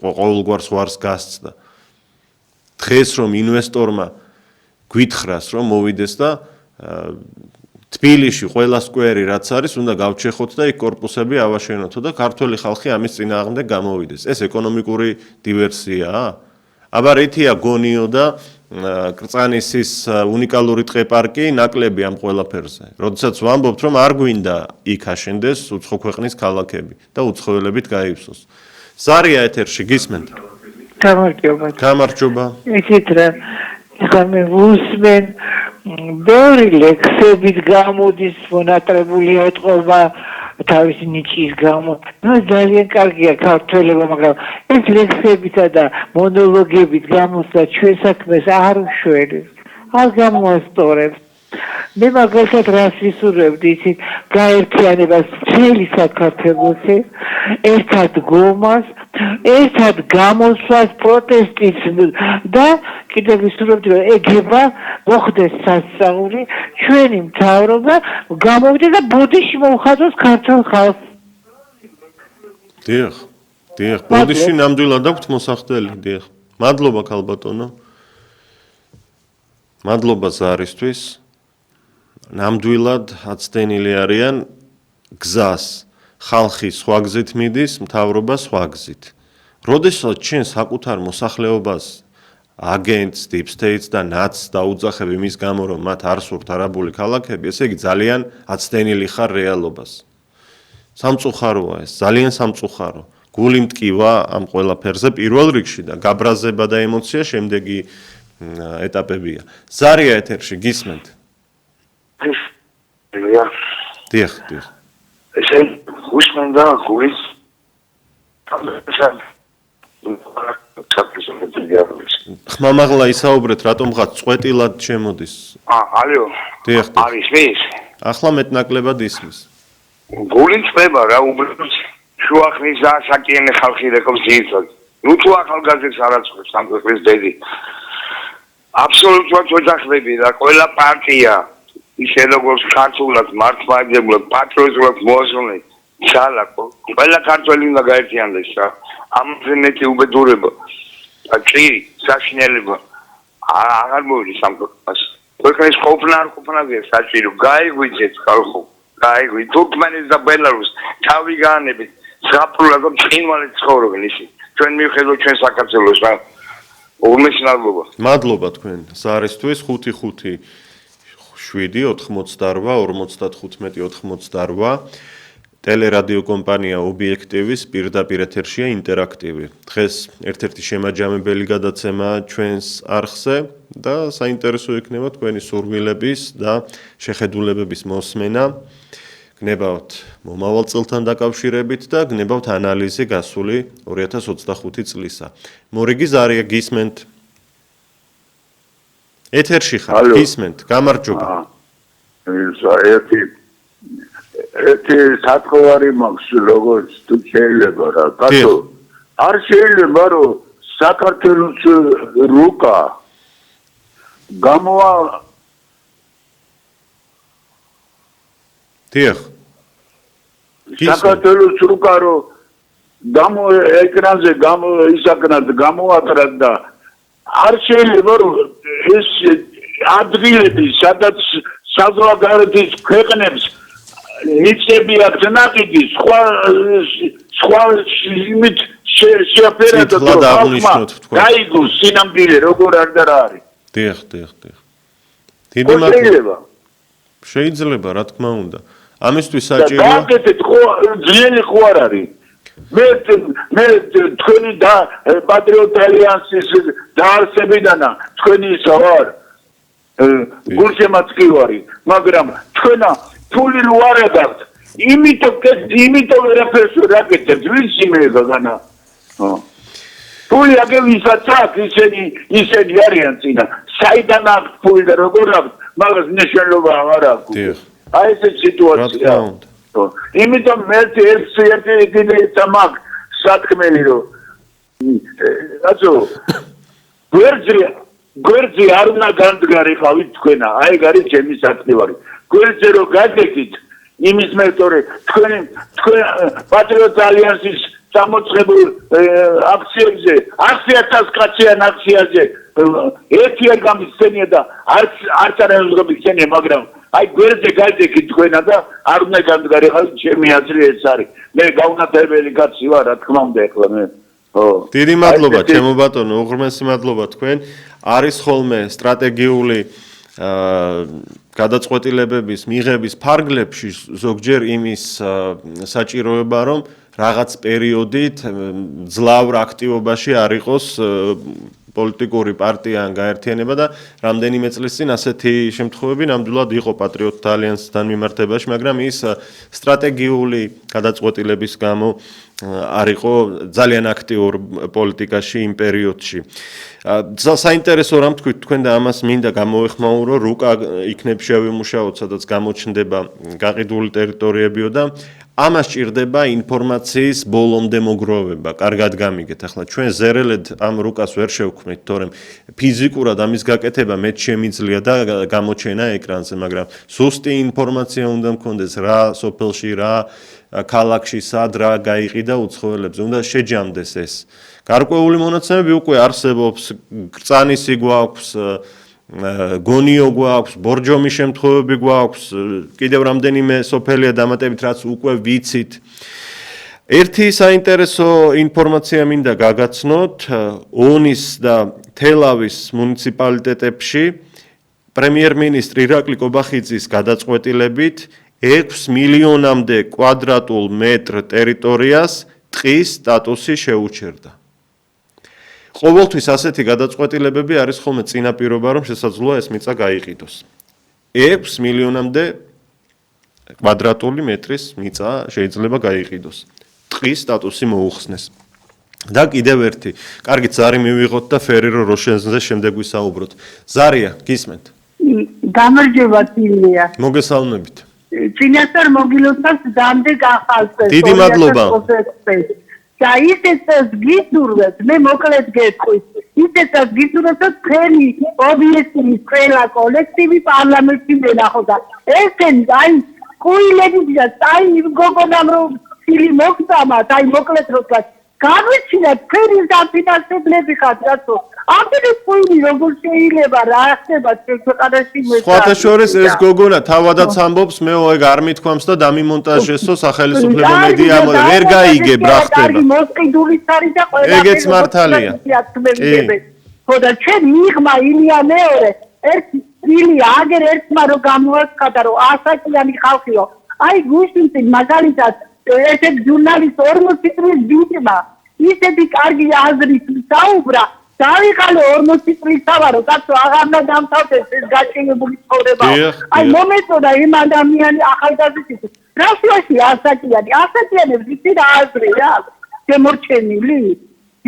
[SPEAKER 1] ყოველგვარ ზღვარს გასცდა. დღეს რომ ინვესტორმა გვითხრას რომ მოვიდეს და თბილისში ყველა სკვერი რაც არის, უნდა გავჩეხოთ და იქ კორპუსები ავაშენოთო და ქართველი ხალხი ამის წინააღმდეგ გამოვიდეს. ეს ეკონომიკური დივერსიაა? აბა რითია გონიო და კრწანისის უნიკალური ტყეპარკი ნაკლები ამ ყველაფერზე. როდესაც ვამბობთ რომ არ გვინდა იქ აშენდეს უცხო ქვეყნის ქალაქები და უცხოელებით გაივსოს. ზარია ეთერში გისმენთ? გამარჯობა.
[SPEAKER 8] ისეთ რა ხა მე ვუსმენ ბევრი ლექსებით გამოდის მონატრებული ეთყობა თავისი ნიჭის გამო. ნუ ძალიან კარგია ქართველებმა, მაგრამ ეს ლექსებითა და მონოლოგებით გამოსვლა ჩვენ საქმეს არ უშველებს, არ გამოასწორებს. მე მაგალითად რას ვისურვებდი, იცით, გაერთიანებას მთელი საქართველოსი, ერთად გომას, ერთად გამოსვლას, პროტესტის და კიდევ ვისურვებდი, რომ ეგება მოხდეს სასწაული, ჩვენი მთავრობა გამოვიდეს და ბოდიში მოუხადოს ქართულ ხალხს.
[SPEAKER 1] დიახ, ბოდიში ნამდვილად აქვთ მოსახდელი, დიახ. მადლობა ქალბატონო. მადლობა ზარისთვის. ნამდვილად აცდენილი არიან გზას. ხალხი სხვა გზით მიდის, მთავრობა სხვა გზით. როდესაც ჩვენ საკუთარ მოსახლეობას აგენტს, deep states და ნაცს დაუძახებ იმის გამო, რომ მათ არ სურთ არაბული ქალაქები, ესე იგი ძალიან აცდენილი ხარ რეალობას. სამწუხაროა ეს, ძალიან სამწუხარო. გული მტკივა ამ ყველაფერზე პირველ რიგში და გაბრაზება და ემოცია შემდეგი ეტაპებია. ზარია ეთერში გისმენთ? დიახ.
[SPEAKER 3] ესე უსმენდა გულის
[SPEAKER 1] ხმამაღლა ისაუბრეთ, რატომღაც წვეტილად შემოდის.
[SPEAKER 3] ალო.
[SPEAKER 1] დიახ.
[SPEAKER 3] არის მის.
[SPEAKER 1] ახლა მეტნაკლებად ისმის.
[SPEAKER 3] გული წება რა უბრალოდ შუახნის და საკიანე ხალხი რეკობს ძირითადად. ნუ თუ ახალგაზრდებს არ აწყვეტს ამ ქვეყნის ბედი. აბსოლუტურად ოჯახები და ყველა პარტია ისე როგორც ქართულად მართლმადიდებლად პატრიოტულად მოაზროვნე ძალაკო ყველა ქართველი უნდა გაერთიანდეს რა ამაზე მეტი უბედურება ჭირი საშინელება აღარ მოვიდეს ამ ქვეყნის ყოფნა არ ყოფნაზე საჭირო გაიგვიძეთ ხალხო გაიგვი თურქმენის და ბელარუს თავი გაანებით ზაფხულად წინვალე ცხოვრობენ ისინი ჩვენ მივხედოთ ჩვენ საქართველოს რა უმეცნადობა
[SPEAKER 1] მადლობა თქვენ ზარისთვის 5-5 7-88-55-88 ტელერადიო კომპანია ობიექტივის პირდაპირ ეთერშია ინტერაქტივი. დღეს ერთ-ერთი შემაჯამებელი გადაცემა ჩვენს არხზე და საინტერესო იქნება თქვენი სურვილების და შეხედულებების მოსმენა. გნებავთ მომავალ წელთან დაკავშირებით და გნებავთ ანალიზი გასული 2025 წლისა. მორიგი ზარია გისმენთ? ეთერში ხარ, გისმენთ, გამარჯობა.
[SPEAKER 4] ერთი სათხოვარი მაქვს, როგორც თუ შეიძლება რა. კაცო, არ შეიძლება რომ საქართველოს რუკა გამოა
[SPEAKER 1] დიახ.
[SPEAKER 4] საქართველოს რუკა რომ გამო ეკრანზე ისაკნად გამოატრა და არ შეიძლება რომ ეს ადგილები სადაც საზღვარგარეთის ქვეყნებს ნიცები აქვს ნაკიდი სხვა იმით შეაფერადო გაიგოს სინამდვილე როგორ არ და რა არის
[SPEAKER 1] დიახ დიდი მადლობა შეიძლება რა თქმა უნდა ამისთვის საჭიროა
[SPEAKER 4] გაკეთეთ ხო ძლიერი ხო არ არის მე თქვენი და პატრიოტ ალიანსის დაარსებიდანა თქვენი ისა ვარ გულშემაც კი ვარი მაგრამ თქვენა ფული რო არ აგართ იმიტომ ვერაფერს ვერ აკეთებთ ვიცი მე გაგანა ფული აგერ ვისაც აქვს ისინი არიან წინა საიდან აქვს ფული და როგორ აქვს მაგას ნიშნულობა არ აქვს აი ეს სიტუაცია იმიტომ მე ერთი კიდე მაგ სათქმელი რომ აცო გვერდზე არ უნდა განდგარიყავით თქვენა აი არის ჩემი სათქმელი გვერდზე რო გადეკით იმის მეთორე თქვენ პატრიოტ ალიანსის გამოცხებულ აქციებზე 100,000 კაციან აქციაზე ერთი არ გამიხსენია და არც არ გამიხსენია მაგრამ აი გვერდზე გადეკით თქვენა და არ უნდა განდგარიყავით ჩემი აზრი ეს არის მე გაუნათებელი კაცი ვარ რა თქმა უნდა ეხლა მე
[SPEAKER 1] დიდი მადლობა ჩემო ბატონო უღრმესი მადლობა თქვენ არის ხოლმე სტრატეგიული გადაწყვეტილებების მიღების ფარგლებში ზოგჯერ იმის საჭიროება რომ რაღაც პერიოდით ძლავრ აქტივობაში არ იყოს პოლიტიკური პარტია ან გაერთიანება და რამდენიმე წლის წინ ასეთი შემთხვევები ნამდვილად იყო პატრიოტთა ალიანსთან მიმართებაში, მაგრამ ის სტრატეგიული გადაწყვეტილების გამო არ იყო ძალიან აქტიურ პოლიტიკაში იმ პერიოდში. საინტერესო რამ თქვით თქვენ და ამას მინდა გამოვეხმაურო, რუკა იქნებ შევიმუშაოთ, სადაც გამოჩნდება გაყიდული ტერიტორიებიო და ამას ჭირდება ინფორმაციის ბოლომდე მოგროვება, კარგად გამიგეთ. ახლა ჩვენ ზერელედ ამ რუკას ვერ შევქმნით, თორემ ფიზიკურად ამის გაკეთება მეც შემიძლია და გამოჩენა ეკრანზე, მაგრამ ზუსტი ინფორმაცია უნდა მქონდეს რა სოფელში, რა ქალაქში, სად რა გაიყიდა უცხოელებზე, უნდა შეჯამდეს ეს. გარკვეული მონაცემები უკვე არსებობს, კრწანისი გვაქვს, გონიო გვაქვს, ბორჯომის შემთხვევები გვაქვს, კიდევ რამდენიმე სოფელია დამატებით, რაც უკვე ვიცით. ერთი საინტერესო ინფორმაცია მინდა გაგაცნოთ, ონის და თელავის მუნიციპალიტეტებში პრემიერ-მინისტრი ირაკლი კობახიძის გადაწყვეტილებით 6 მილიონამდე კვადრატულ მეტრ ტერიტორიას ტყის სტატუსი შეუჩერდა. ყოველთვის ასეთი გადაწყვეტილებები არის ხოლმე წინაპირობა, რომ შესაძლოა ეს მიწა გაიყიდოს. 6 მილიონამდე კვადრატული მეტრის მიწა შეიძლება გაიყიდოს. ტყის სტატუსი მოუხსნეს. და კიდევ ერთი, კარგით ზარი მივიღოთ და ფერერო როშენზე შემდეგ ვისაუბროთ. ზარია, გისმენთ?
[SPEAKER 2] გამარჯობა თილია.
[SPEAKER 1] მოგესალმებით.
[SPEAKER 2] წინასწარ მოგილოცავს დამდეგ ახალწელს.
[SPEAKER 1] დიდი მადლობა.
[SPEAKER 2] და ისეც გისურვებთ, მე მოკლედ გეტყვით. ისეც გისურვებთ თქვენი ობიექტივის ყველა კოლექტივი პარლამენტში მენახოდა. ესენი აი კუილები და აი გოგონამ რომ ცილი მოგწამათ, აი მოკლედ როცა გამიჩინეთ თქვენი დაფინანსებლები ხართ, რატო? ამით კუილი როგორ შეიძლება რა ხდება ქვეყანაში მე.
[SPEAKER 1] სხვათა შორის ეს გოგონა თავადაც ამბობს, მე ეგ არ მithქვამს და დამიმონტაჟესო სახელმწიფო მედია ვერ გაიგებ რა ხდება.
[SPEAKER 2] მოსყიდულიც არის და ყველა
[SPEAKER 1] ეგეც მართალია.
[SPEAKER 2] ხოდა ჩვენ მიღმა იმია მეორე, ერთი წილი აგერ ერთმა რო გამოაცხადა რომ ასაკიანი ხალხიო. აი გუშინში მაგალითად ერთ ჟურნალისტ 40 წლის ბიჭმა ისეთი კარგი აზრით საუბრა დავიყალე 40 წლის თავარო კაცო აღარ უნდა დამთავრდეს ეს გაჭირებული ცხოვრება. აი მომეწონა იმ ადამიანი ახალგაზრდით რასვაში ასაკიანებს იცი რა აზრი რა შემორჩენილი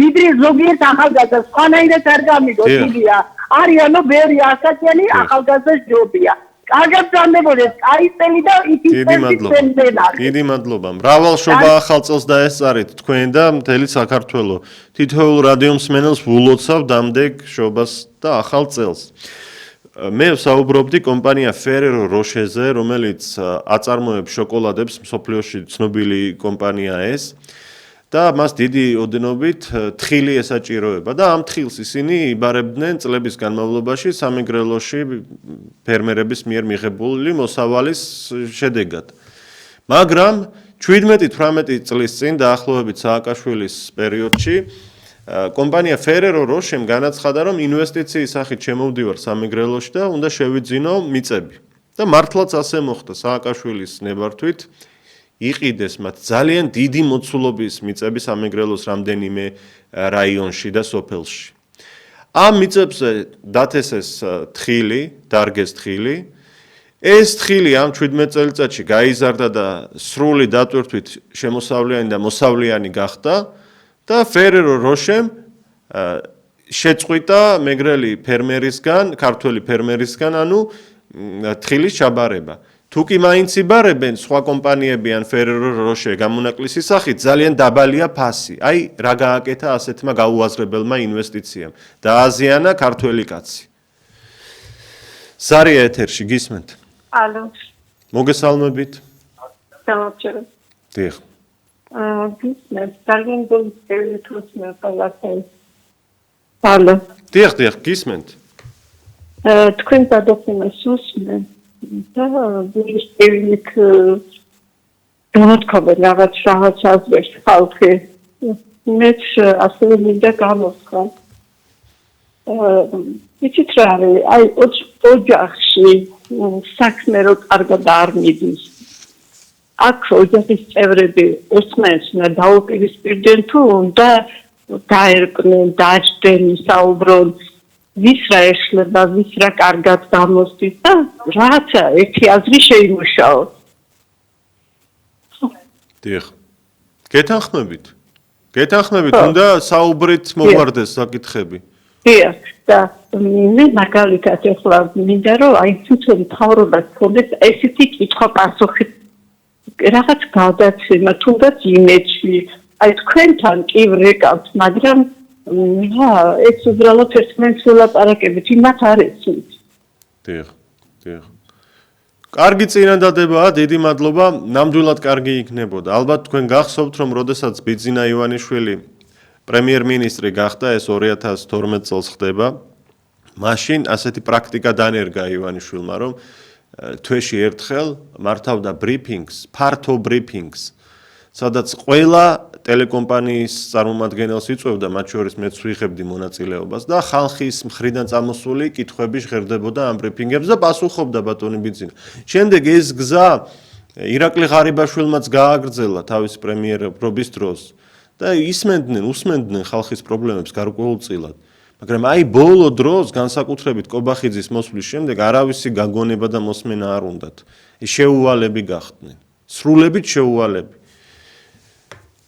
[SPEAKER 2] ვიდრე ზოგიერთ ახალგაზრდას სხვანაირად არ გამიგო იგია არიანო ბევრი ასაკიანი ახალგაზრდა ჯობია. კარგად დამებოდეს, აი წელი და
[SPEAKER 1] დიდი მადლობა. მრავალშობა ახალ წელს დაესწარით თქვენ და მთელი საქართველო. თითოეულ რადიო მსმენელს ვულოცავ დამდეგ შობას და ახალ წელს. მე ვსაუბრობდი კომპანია Ferrero Rocher-ზე, რომელიც აწარმოებს შოკოლადებს, მსოფლიოში ცნობილი კომპანია ეს. და მას დიდი ოდენობით თხილი ესაჭიროება და ამ თხილს ისინი იბარებდნენ წლების განმავლობაში სამეგრელოში ფერმერების მიერ მიღებული მოსავალის შედეგად. მაგრამ 17-18 წლის წინ დაახლოებით სააკაშვილის პერიოდში კომპანია Ferrero Rocher-მ განაცხადა, რომ ინვესტიციის სახით შემოვდივარ სამეგრელოში და უნდა შევიძინო მიწები. და მართლაც ასე მოხდა სააკაშვილის ნებართვით. იყიდეს მათ ძალიან დიდი მოცულობის მიწები სამეგრელოს რამდენიმე რაიონში და სოფელში. ამ მიწებზე დათესეს თხილი, დარგეს თხილი. ეს თხილი ამ 17 წელიწადში გაიზარდა და სრული დატვირთვით შემოსავლიანი და მოსავლიანი გახდა და Ferrero Rocher-მ შეწყვიტა მეგრელი ფერმერისგან, ქართველი ფერმერისგან, ანუ თხილის ჩაბარება. თუ კი მაინც იბარებენ სხვა კომპანიები ან Ferrero Rocher გამონაკლისის სახით, ძალიან დაბალია ფასი. აი, რა გააკეთა ასეთმა გაუაზრებელმა ინვესტიციამ. დააზიანა ქართველი კაცი. ზარია ეთერში, გისმენთ?
[SPEAKER 9] ალო.
[SPEAKER 1] მოგესალმებით.
[SPEAKER 9] გამარჯობა.
[SPEAKER 1] დიახ.
[SPEAKER 9] გისმენთ, ძალიან გულწრფელი თусმე ყველაფერს. ალო.
[SPEAKER 1] დიახ, გისმენთ.
[SPEAKER 9] თქვენ გადაცემას უსმენ. და ვიშტილიქ განათქობენ რაღაც აზრებს ხალხი. მეც ასევე მინდა გამოსხა. იცით რა არის, აი ოჯახში საქმე რო კარგად არ მიდის. აქ ოჯახის წევრები უსმენს და დაუპირისპირდნენ თუ უნდა დაერკვნენ, დაჯდნენ, საუბრონ. ვის რა ეშლება, ვის რა კარგად გამოსდის და რაცა ერთი აზრი შეიმუშაოს.
[SPEAKER 1] დიახ. გეთანხმებით, უნდა საუბრით მოგვარდეს საკითხები.
[SPEAKER 9] დიახ, და მე მაგალითად ახლა მინდა რომ აი თვითონ მთავრობას ჰქონდეს ესეთი კითხვა-პასუხი რაღაც გადაცემა, თუნდაც იმედში, აი თქვენთან კი ვრეკავთ, მაგრამ ეს უბრალოდ ერთმანეთს ველაპარაკებით, იმათ არ ეცით.
[SPEAKER 1] დიახ. კარგი წინადადებაა, დიდი მადლობა, ნამდვილად კარგი იქნებოდა. ალბათ თქვენ გახსოვთ, რომ როდესაც ბიძინა ივანიშვილი პრემიერ-მინისტრი გახდა, ეს 2012 წელს ხდება. მაშინ ასეთი პრაქტიკა დანერგა ივანიშვილმა, რომ თვეში ერთხელ მართავდა ბრიფინგს, ფართო ბრიფინგს, სადაც ყველა ტელეკომპანიის წარმომადგენელს იწვევდა, მათ შორის მეც ვიღებდი მონაწილეობას და ხალხის მხრიდან წამოსული კითხვები ჟღერდებოდა ამ ბრიფინგებზე და პასუხობდა ბატონი ბიძინა. შემდეგ ეს გზა ირაკლი ღარიბაშვილმაც გააგრძელა თავის პრემიერობის დროს და უსმენდნენ ხალხის პრობლემებს გარკვეულწილად. მაგრამ აი ბოლო დროს განსაკუთრებით კობახიძის მოსვლის შემდეგ არავისი გაგონება და მოსმენა არ უნდათ. შეუვალები გახდნენ. სრულებით შეუვალები.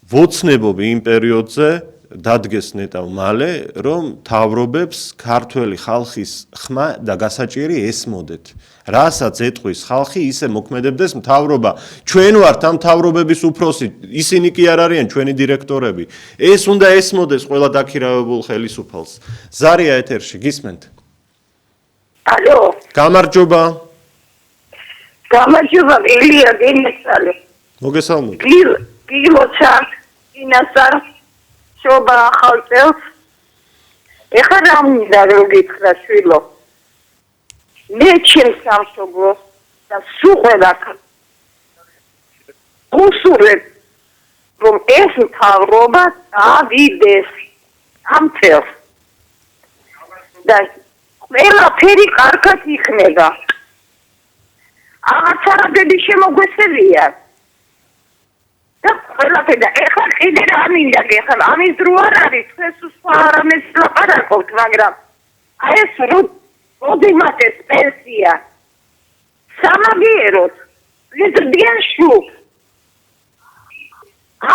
[SPEAKER 1] ვოცნებობ იმ პერიოდზე დადგეს ნეტავ მალე, რომ თავრობებს ქართველი ხალხის ხმა და გასაჭირი ესმოდეთ. რასაც ეტყვის ხალხი, ისე მოქმედებდეს მთავრობა. ჩვენ ვართ ამ თავრობების უფროსი, ისინი კი არ არიან ჩვენი დირექტორები. ეს უნდა ესმოდეს ყველა დაქირავებულ ხელისუფალს. ზარია ეთერში, გისმენთ?
[SPEAKER 7] ალო.
[SPEAKER 1] გამარჯობა.
[SPEAKER 7] გამარჯობა, ელია გენესალე.
[SPEAKER 1] მოგესალმებით.
[SPEAKER 7] გილოცა, ინასარ, შობა ახალ წელს. ეხლა რა მინდა რომ გითხრა შვილო. მე ჩემს სამშობლოს და სულ ყველა გულსურვებ რომ ეს მთავრობა ავიდეს ამ წელს. და ყველაფერი კარგად იქნება. აღარც არაფერი შემოგვეცევია. და ყველაფერი და ეხლა კიდე რა მინდა გეხლა ამის დრო არ არის ეს სხვა არამეს ლაპარაკობთ მაგრამ აი ეს როდიმატეს პენსია სამაგიეროდ ლიდრდიან შუბ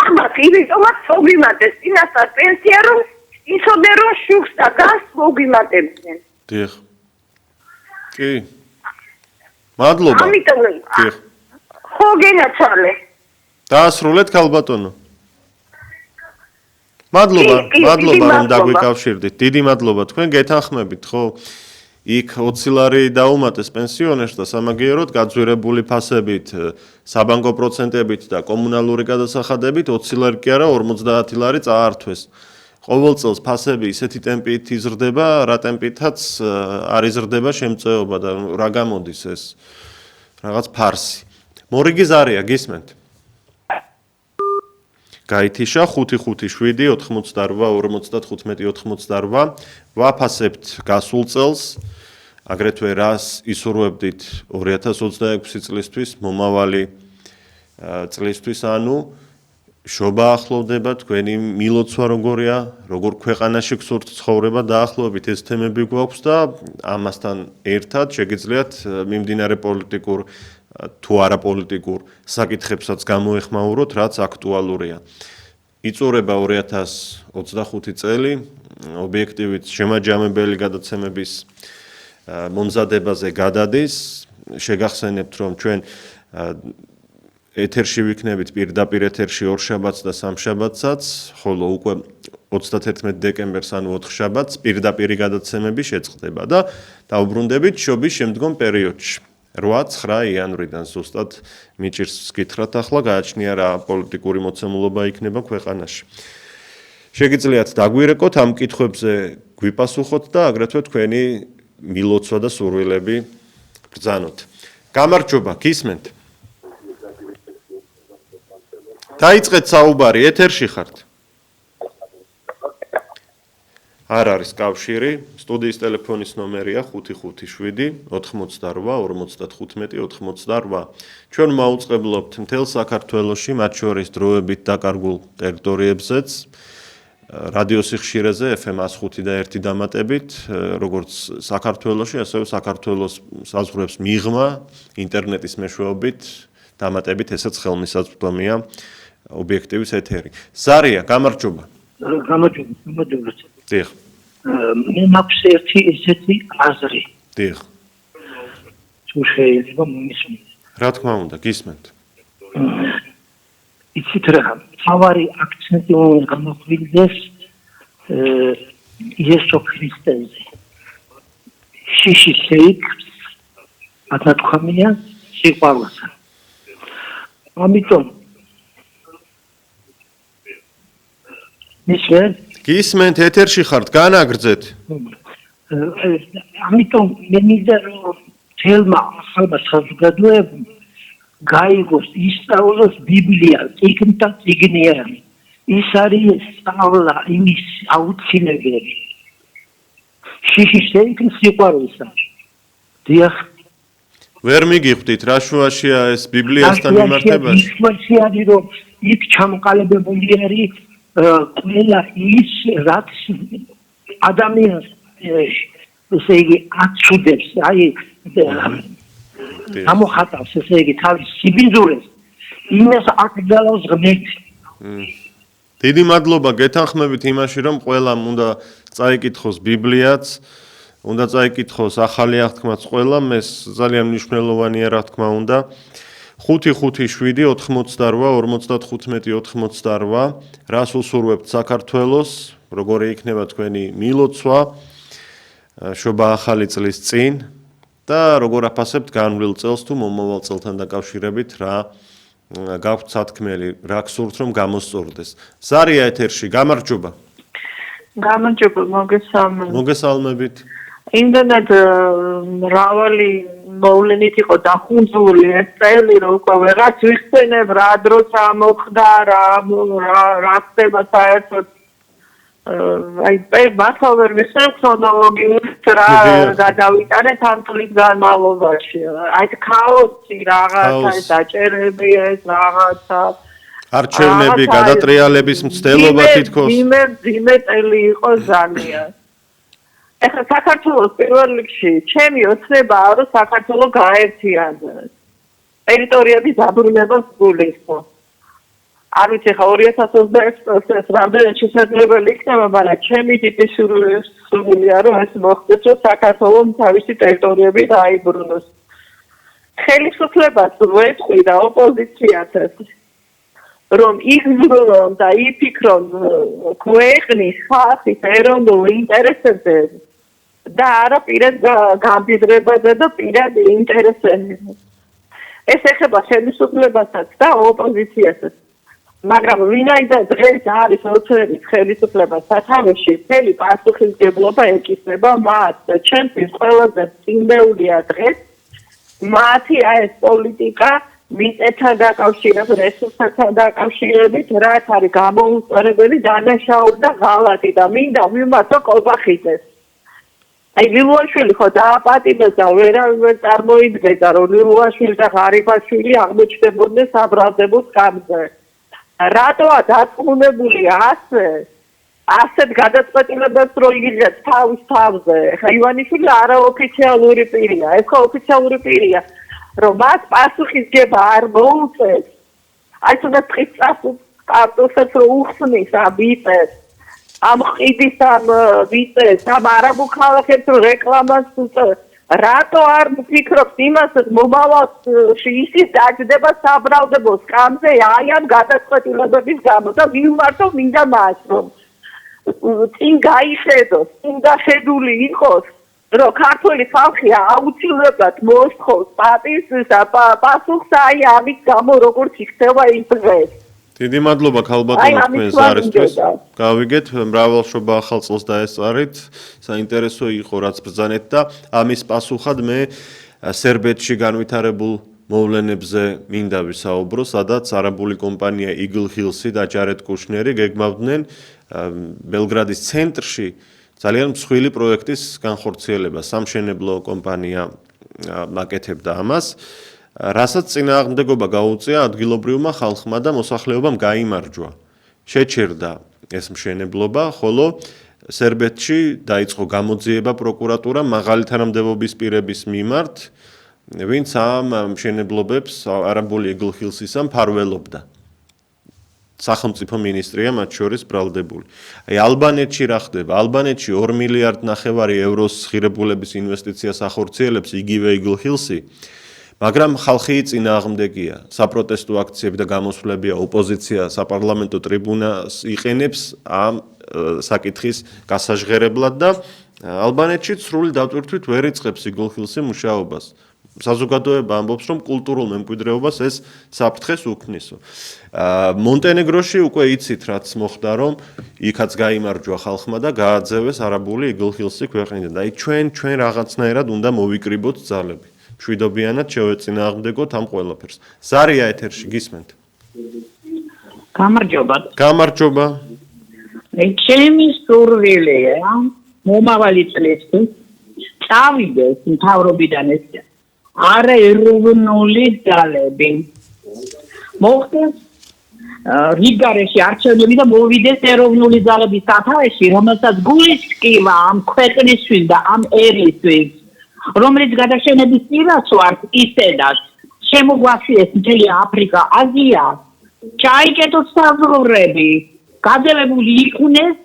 [SPEAKER 7] ამათ იმიტომაც მოგიმატეს წინასწარ პენსია რომ ისოდე რომ შუბს და გას მოგიმატებდნენ
[SPEAKER 1] დიახ კი მადლობა
[SPEAKER 7] ამიტომ
[SPEAKER 1] დიახ
[SPEAKER 7] ხო გენაცვალე
[SPEAKER 1] დაასრულეთ ქალბატონო. მადლობა რომ დაგვიკავშირდით. დიდი მადლობა თქვენ გეთანხმებით, ხო? იქ 20 ლარი დაუმატეს პენსიონერს და სამაგიეროდ გაძვირებული ფასებით, საბანკო პროცენტებით და კომუნალური გადასახადებით 20 ლარი კი არა 50 ლარი წაართვეს. ყოველ წელს ფასები ისეთი ტემპით იზრდება, რა ტემპითაც არ იზრდება შემწეობა და რა გამოდის ეს რაღაც ფარსი. მორიგი ზარია, გისმენთ? გაითიშა 557 88 55 ვაფასებთ გასულ წელს აგრეთვე რას ისურვებდით 2026 წლისთვის მომავალი წლისთვის ანუ შობა ახლოვდება თქვენი მილოცვა როგორია როგორ ქვეყანაში გსურთ ცხოვრება დაახლოებით ეს თემები გვაქვს და ამასთან ერთად შეგიძლიათ მიმდინარე პოლიტიკურ თუ არა პოლიტიკურ საკითხებსაც გამოეხმაუროთ, რაც აქტუალურია. იწურება 2025 წელი, ობიექტივით შემაჯამებელი გადაცემების მომზადებაზე გადადის. შეგახსენებთ, რომ ჩვენ ეთერში ვიქნებით პირდაპირ ეთერში ორშაბათს და სამშაბათსაც, ხოლო უკვე 31 დეკემბერს ანუ 4 შაბათს პირდაპირი გადაცემები შეწყდება და დაუბრუნდებით შობის შემდგომ პერიოდში. 8-9 იანვრიდან ზუსტად მიჭირს ვკითხრათ ახლა გააჩნია რა პოლიტიკური მოცემულობა იქნება ქვეყანაში. შეგიძლიათ დაგვირეკოთ ამ კითხვებზე გვიპასუხოთ და აგრეთვე თქვენი მილოცვა და სურვილები ბრძანოთ. გამარჯობა, გისმენთ. დაიწყეთ საუბარი, ეთერში ხართ. არ არის კავშირი, სტუდიის ტელეფონის ნომერია 557 88 55 88. ჩვენ მაუწყებლობთ მთელ საქართველოში, მათ შორის დროებით დაკარგულ ტერიტორიებზეც, რადიო სიხშირეზე FM 105 და 1 დამატებით, როგორც საქართველოში, ასევე საქართველოს საზღვრებს მიღმა, ინტერნეტის მეშვეობით დამატებით, ესეც ხელმისაწვდომია ობიექტივის ეთერი. ზარია, გამარჯობა.
[SPEAKER 10] გამარჯობა.
[SPEAKER 1] დიახ.
[SPEAKER 10] მე მაქვს ერთი ესეთი აზრი.
[SPEAKER 1] დიახ.
[SPEAKER 10] თუ შეიძლება მომისმინე.
[SPEAKER 1] რა თქმა უნდა, გისმენთ.
[SPEAKER 10] იცით რა, თავარი აქცენტი უნდა გამოხვილდეს იესო ქრისტეზე. შიში შეიქს ათათქვამია სიყვარულსა. ამიტომ
[SPEAKER 1] გისმენთ, ეთერში ხართ, განაგრძეთ.
[SPEAKER 10] ამიტომ მე მინდა რომ თელმა ახალმა საზოგადოებამ გაიგოს, ისწავლოს ბიბლია, წიგნთა წიგნიანი. ის არის სწავლა იმის აუცილებელი. შიში შეიქმს სიყვარულსა. დიახ.
[SPEAKER 1] ვერ მიგიხვდით, რა შუაშია ეს ბიბლიასთან მიმართებაში?
[SPEAKER 10] შუაში არის რომ იქ ჩამოყალიბებული არის ყველა ის რაც ადამიანს ესე იგი აცუდებს, აი ამოხატავს ესე იგი თავის სიბინძურეს, იმას აკრძალავს ღმერთი.
[SPEAKER 1] დიდი მადლობა, გეთანხმებით იმაში, რომ ყველამ უნდა წაიკითხოს ბიბლიაც, უნდა წაიკითხოს ახალი აღთქმაც ყველამ, ეს ძალიან მნიშვნელოვანია, რა თქმა უნდა. 557 88 55 88. რას უსურვებთ საქართველოს, როგორი იქნება თქვენი მილოცვა შობა ახალი წლის წინ და როგორ აფასებთ განვლილ წელს თუ მომავალ წელთან დაკავშირებით რა გაქვთ სათქმელი, რა გსურთ რომ გამოსწორდეს. ზარია ეთერში, გამარჯობა.
[SPEAKER 9] გამარჯობა,
[SPEAKER 1] მოგესალმებით.
[SPEAKER 9] იმდენად მრავალი მოვლენით იყო დახუნძული ეს წელი, რომ უკვე ვეღარც ვიხსენებ რა დროს ამოხდა, რა ხდება საერთოდ. აი, მართლა ვერ ვიხსენებ ქრონოლოგიურად რა გადავიტანეთ ამ წლის განმავლობაში. აი, ქაოსი რაღაცა, დაჭერები ეს რაღაცა.
[SPEAKER 1] არჩევნები, გადატრიალების მცდელობა თითქოს.
[SPEAKER 9] ძიმე წელი იყო ძალიან. ეხლა საქართველოს პირველ რიგში ჩემი ოცნებაა რომ საქართველო გაერთიანდეს. ტერიტორიები დაბრუნებას გულისხმობს. არ ვიცი ხა 2021 წელს რამდენად შესაძლებელი იქნება, მაგრამ ჩემი ტიპის სურვილია რომ ეს მოხდეს, რომ საქართველოს თავისი ტერიტორიები დაიბრუნოს. ხელისუფლებას ვეთყვი და ოპოზიციასაც რომ იგრძნონ და იფიქრონ ქვეყნის ხალხის ეროვნულ ინტერესებზე და არა პირად გამდიდრებაზე და პირად ინტერესებზე. ეს ეხება ხელისუფლებასაც და ოპოზიციასაც. მაგრამ ვინაიდან დღეს არის ოცნების ხელისუფლებას სათავეში, მთელი პასუხისმგებლობა ეკისრება მათ და ჩემთვის ყველაზე წინდეულია დღეს მათი ეს პოლიტიკა მიწებთან დაკავშირებით, რესურსებთან დაკავშირებით, რაც არის გამოუწყარებელი დანაშაული და ღალატი და მინდა ვიმართო კობახიძეს. აი ლილუაშვილი ხო დააპატიმეს და ვერავინ წარმოიდგება, რომ ლილუაშვილი და ღარიბაშვილი აღმოჩნდებოდნენ საბრალდებო სკამზე. რატოა დაწუნებული ასეთ გადაწყვეტილებებს რო იღებს თავის თავზე? ხა ივანიშვილი არაოფიციალური პირია, ეს ხო ოფიციალური პირია. რომ მას პასუხისგება არ მოუწევს. აი თუნდაც პარტოსაც რო უხსნის ამ ვიწეს ამ ყიდის ამ ვიწეს ამ არაბულ ქალაქებს რო რეკლამას რატო არ ფიქრობთ იმას მომავალში ისიც დაждდება საბრალდებო სკამზე აი ამ გადაწყვეტილებების გამო და ვიმართო მინდა მას რომ წინ გაიხედოს წინ დახედული იყოს რომ ქართული ხალხი აუცილებლად მოსთხოვს პასუხს აი ამის გამო როგორც იქცევა ის დღეს
[SPEAKER 1] დიდი მადლობა ქალბატონო თქვენს არისთვის. გავიგეთ, მრავალშობა ახალ წელს დაესწარით. საინტერესო იყო რაც ბრძანეთ და ამის პასუხად მე სერბეთში განვითარებულ მოვლენებზე მინდა ვისაუბრო, სადაც არაბული კომპანია Eagle Hills-ი და ჯარედ კუშნერი გეგმავდნენ ბელგრადის ცენტრში ძალიან მსხვილი პროექტის განხორციელება. სამშენებლო კომპანია მაკეთებდა ამას. რასაც წინააღმდეგობა გაუწია ადგილობრივმა ხალხმა და მოსახლეობამ გაიმარჯვა. შეჩერდა ეს მშენებლობა, ხოლო სერბეთში დაიწყო გამოძიება პროკურატურამ მაღალი თანამდებობის პირების მიმართ, ვინც ამ მშენებლობებს არაბული Eagle Hills-ისა მფარველობდა. სახელმწიფო მინისტრია მათ შორის ბრალდებული. აი ალბანეთში რა ხდება? ალბანეთში 2 მილიარდ ნახევარი ევროს ღირებულების ინვესტიციას ახორციელებს იგივე Eagle Hills-ი. მაგრამ ხალხი წინააღმდეგია. საპროტესტო აქციები და გამოსვლებია ოპოზიცია საპარლამენტო ტრიბუნას იყენებს ამ საკითხის გასაჟღერებლად და ალბანეთში სრული დატვირთვით ვერ იწყებს Eagle Hills-ი მუშაობას. საზოგადოება ამბობს, რომ კულტურულ მემკვიდრეობას ეს საფრთხეს უქმნისო. მონტენეგროში უკვე იცით, რაც მოხდა, რომ იქაც გაიმარჯვა ხალხმა და გააძევეს არაბული Eagle Hills-ი ქვეყნიდან. აი ჩვენ რაღაცნაირად უნდა მოვიკრიბოთ ძალები. მშვიდობიანად შევეწინააღმდეგოთ ამ ყველაფერს. ზარია ეთერში გისმენთ.
[SPEAKER 10] გამარჯობა.
[SPEAKER 1] გამარჯობა.
[SPEAKER 10] ჩემი სურვილია მომავალი წლის წავიდეს მთავრობიდან ეს არაეროვნული ძალები. მოხდეს რიგარეში არჩევნები და მოვიდეს ეროვნული ძალების სათავეში, რომელსაც გულისკივა ამ ქვეყნისთვის და ამ ერისთვის რომელიც გადაშენების პირას ვართ ისედაც შემოგვასიეს მთელი აფრიკა, აზია, ჩაიკეტოს საზღვრები, გაძევებული იქნეს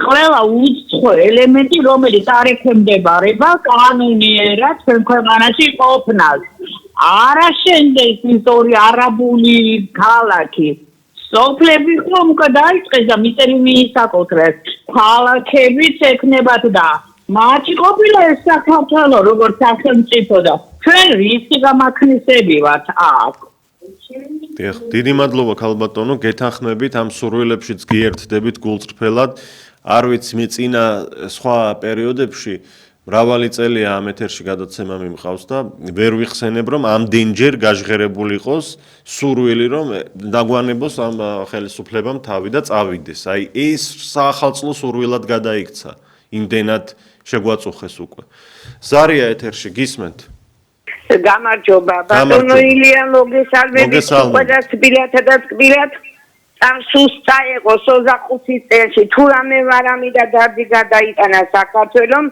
[SPEAKER 10] ყველა უცხო ელემენტი, რომელიც არ ექვემდებარება კანონიერად ჩვენ ქვეყანაში ყოფნას. არა შენდეს ისტორია არაბული ქალაქი. სოფლები ხომ დაიწყეს და მიწები მიისაკუთრეს. ქალაქებიც ექნებათ და მათი ყოფილა ეს საქართველო როგორც სახელმწიფო და ჩვენ რისი გამაქნისები ვართ აქ.
[SPEAKER 1] დიდი მადლობა ქალბატონო, გეთანხმებით ამ სურვილებშიც გიერთდებით გულწრფელად. არ ვიცი მე წინა სხვა პერიოდებში მრავალი წელია ამ ეთერში გადაცემა მიმყავს და ვერ ვიხსენებ რომ ამდენჯერ გაჟღერებული იყოს სურვილი რომ დაგვანებოს ამ ხელისუფლებამ თავი და წავიდეს. აი ეს საახალწლო სურვილად გადაიქცა. იმდენად შეგვაწუხეს უკვე. ზარია ეთერში გისმენთ.
[SPEAKER 7] გამარჯობა. ბატონო ილია მოგესალმებით. ყველა თბილათა და თბილათ ამ სუსტა იყო 25 წელში თუ რამე ვარამი და დარდი გადაიტანა საქართველომ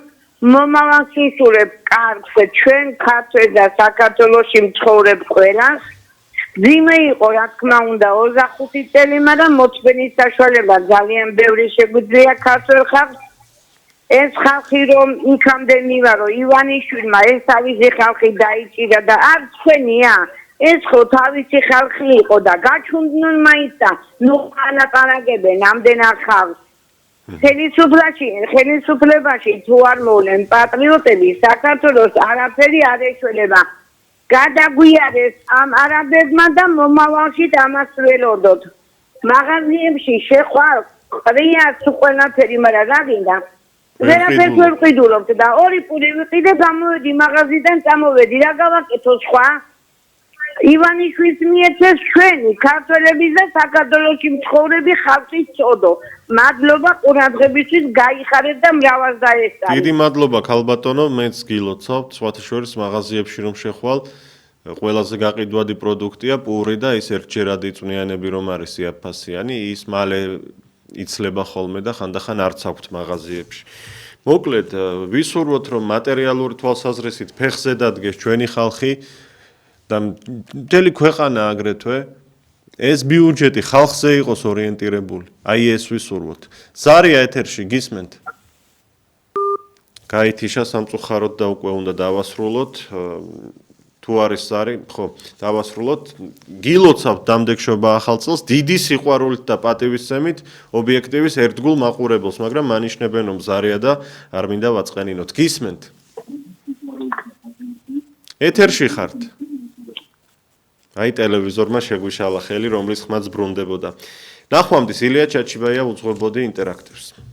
[SPEAKER 7] მომავალ სისულებს კარგს ჩვენ ქართველ და საქართველოში მცხოვრებ ყველას ძიმე იყო რა თქმა უნდა 25 წელი მაგრამ მოწმენის საშუალება ძალიან ბევრი შეგვიძლია ქართველ ხალხს ეს ხალხი რომ იქამდე მივარო ივანიშვილმა ეს თავისი ხალხი დაიჭირა და არ თქვენია ეს ხო თავისი ხალხი იყო და გაჩუნდნენ მაინც და ნუ ყანაყარაგებენ ამდენად ხალხს ხელისუფლებაში თუ არ მოვლენ პატრიოტები საქართველოს არაფერი არ ეშველება გადაგვიარეს ამ არაბებმა და მომავალში ამას ველოდოთ მაღაზიებში შეხვარ ყრიაც ყველაფერი მაგრამ რა გინდა ვერაფერს ვერ ყიდულობთ და ორი პური ვიყიდე გამოვედი მაღაზიიდან წამოვედი რა გავაკეთო სხვა ივანიშვილს მიეცეს ჩვენი ქართველების და საქართველოში მცხოვრები ხალხის წოდო. მადლობა ყურადღებისთვის გაიხარეთ და მრავალს დაესწრეთ.
[SPEAKER 1] დიდი მადლობა ქალბატონო, მეც გილოცავთ, სხვათა შორის მაღაზიებში რომ შეხვალ, ყველაზე გაყიდვადი პროდუქტია პური და ის ერთჯერადი წვნიანები რომ არის იაფასიანი, ის მალე იცლება ხოლმე და ხანდახან არც აქვთ მაღაზიებში. მოკლედ, ვისურვოთ რომ მატერიალური თვალსაზრისით ფეხზე დადგეს ჩვენი ხალხი და მთელი ქვეყანა აგრეთვე ეს ბიუჯეტი ხალხზე იყოს ორიენტირებული. აი ეს ვისურვოთ. ზარია ეთერში გისმენთ? გაითიშა სამწუხაროდ და უკვე უნდა დავასრულოთ. თუ არის ზარი, ხო, დავასრულოთ. გილოცავთ დამდეგშობა ახალ წელს დიდი სიყვარულით და პატივისცემით ობიექტივის ერთგულ მაყურებელს, მაგრამ მანიშნებენ რომ ზარია და არ მინდა ვაწყენინოთ. გისმენთ? ეთერში ხართ? აი ტელევიზორმა შეგვიშალა ხელი, რომლის ხმაც ბრუნდებოდა. ნახვამდის ილია ჩაჩიბაია უძღვებოდი ინტერაქტივს.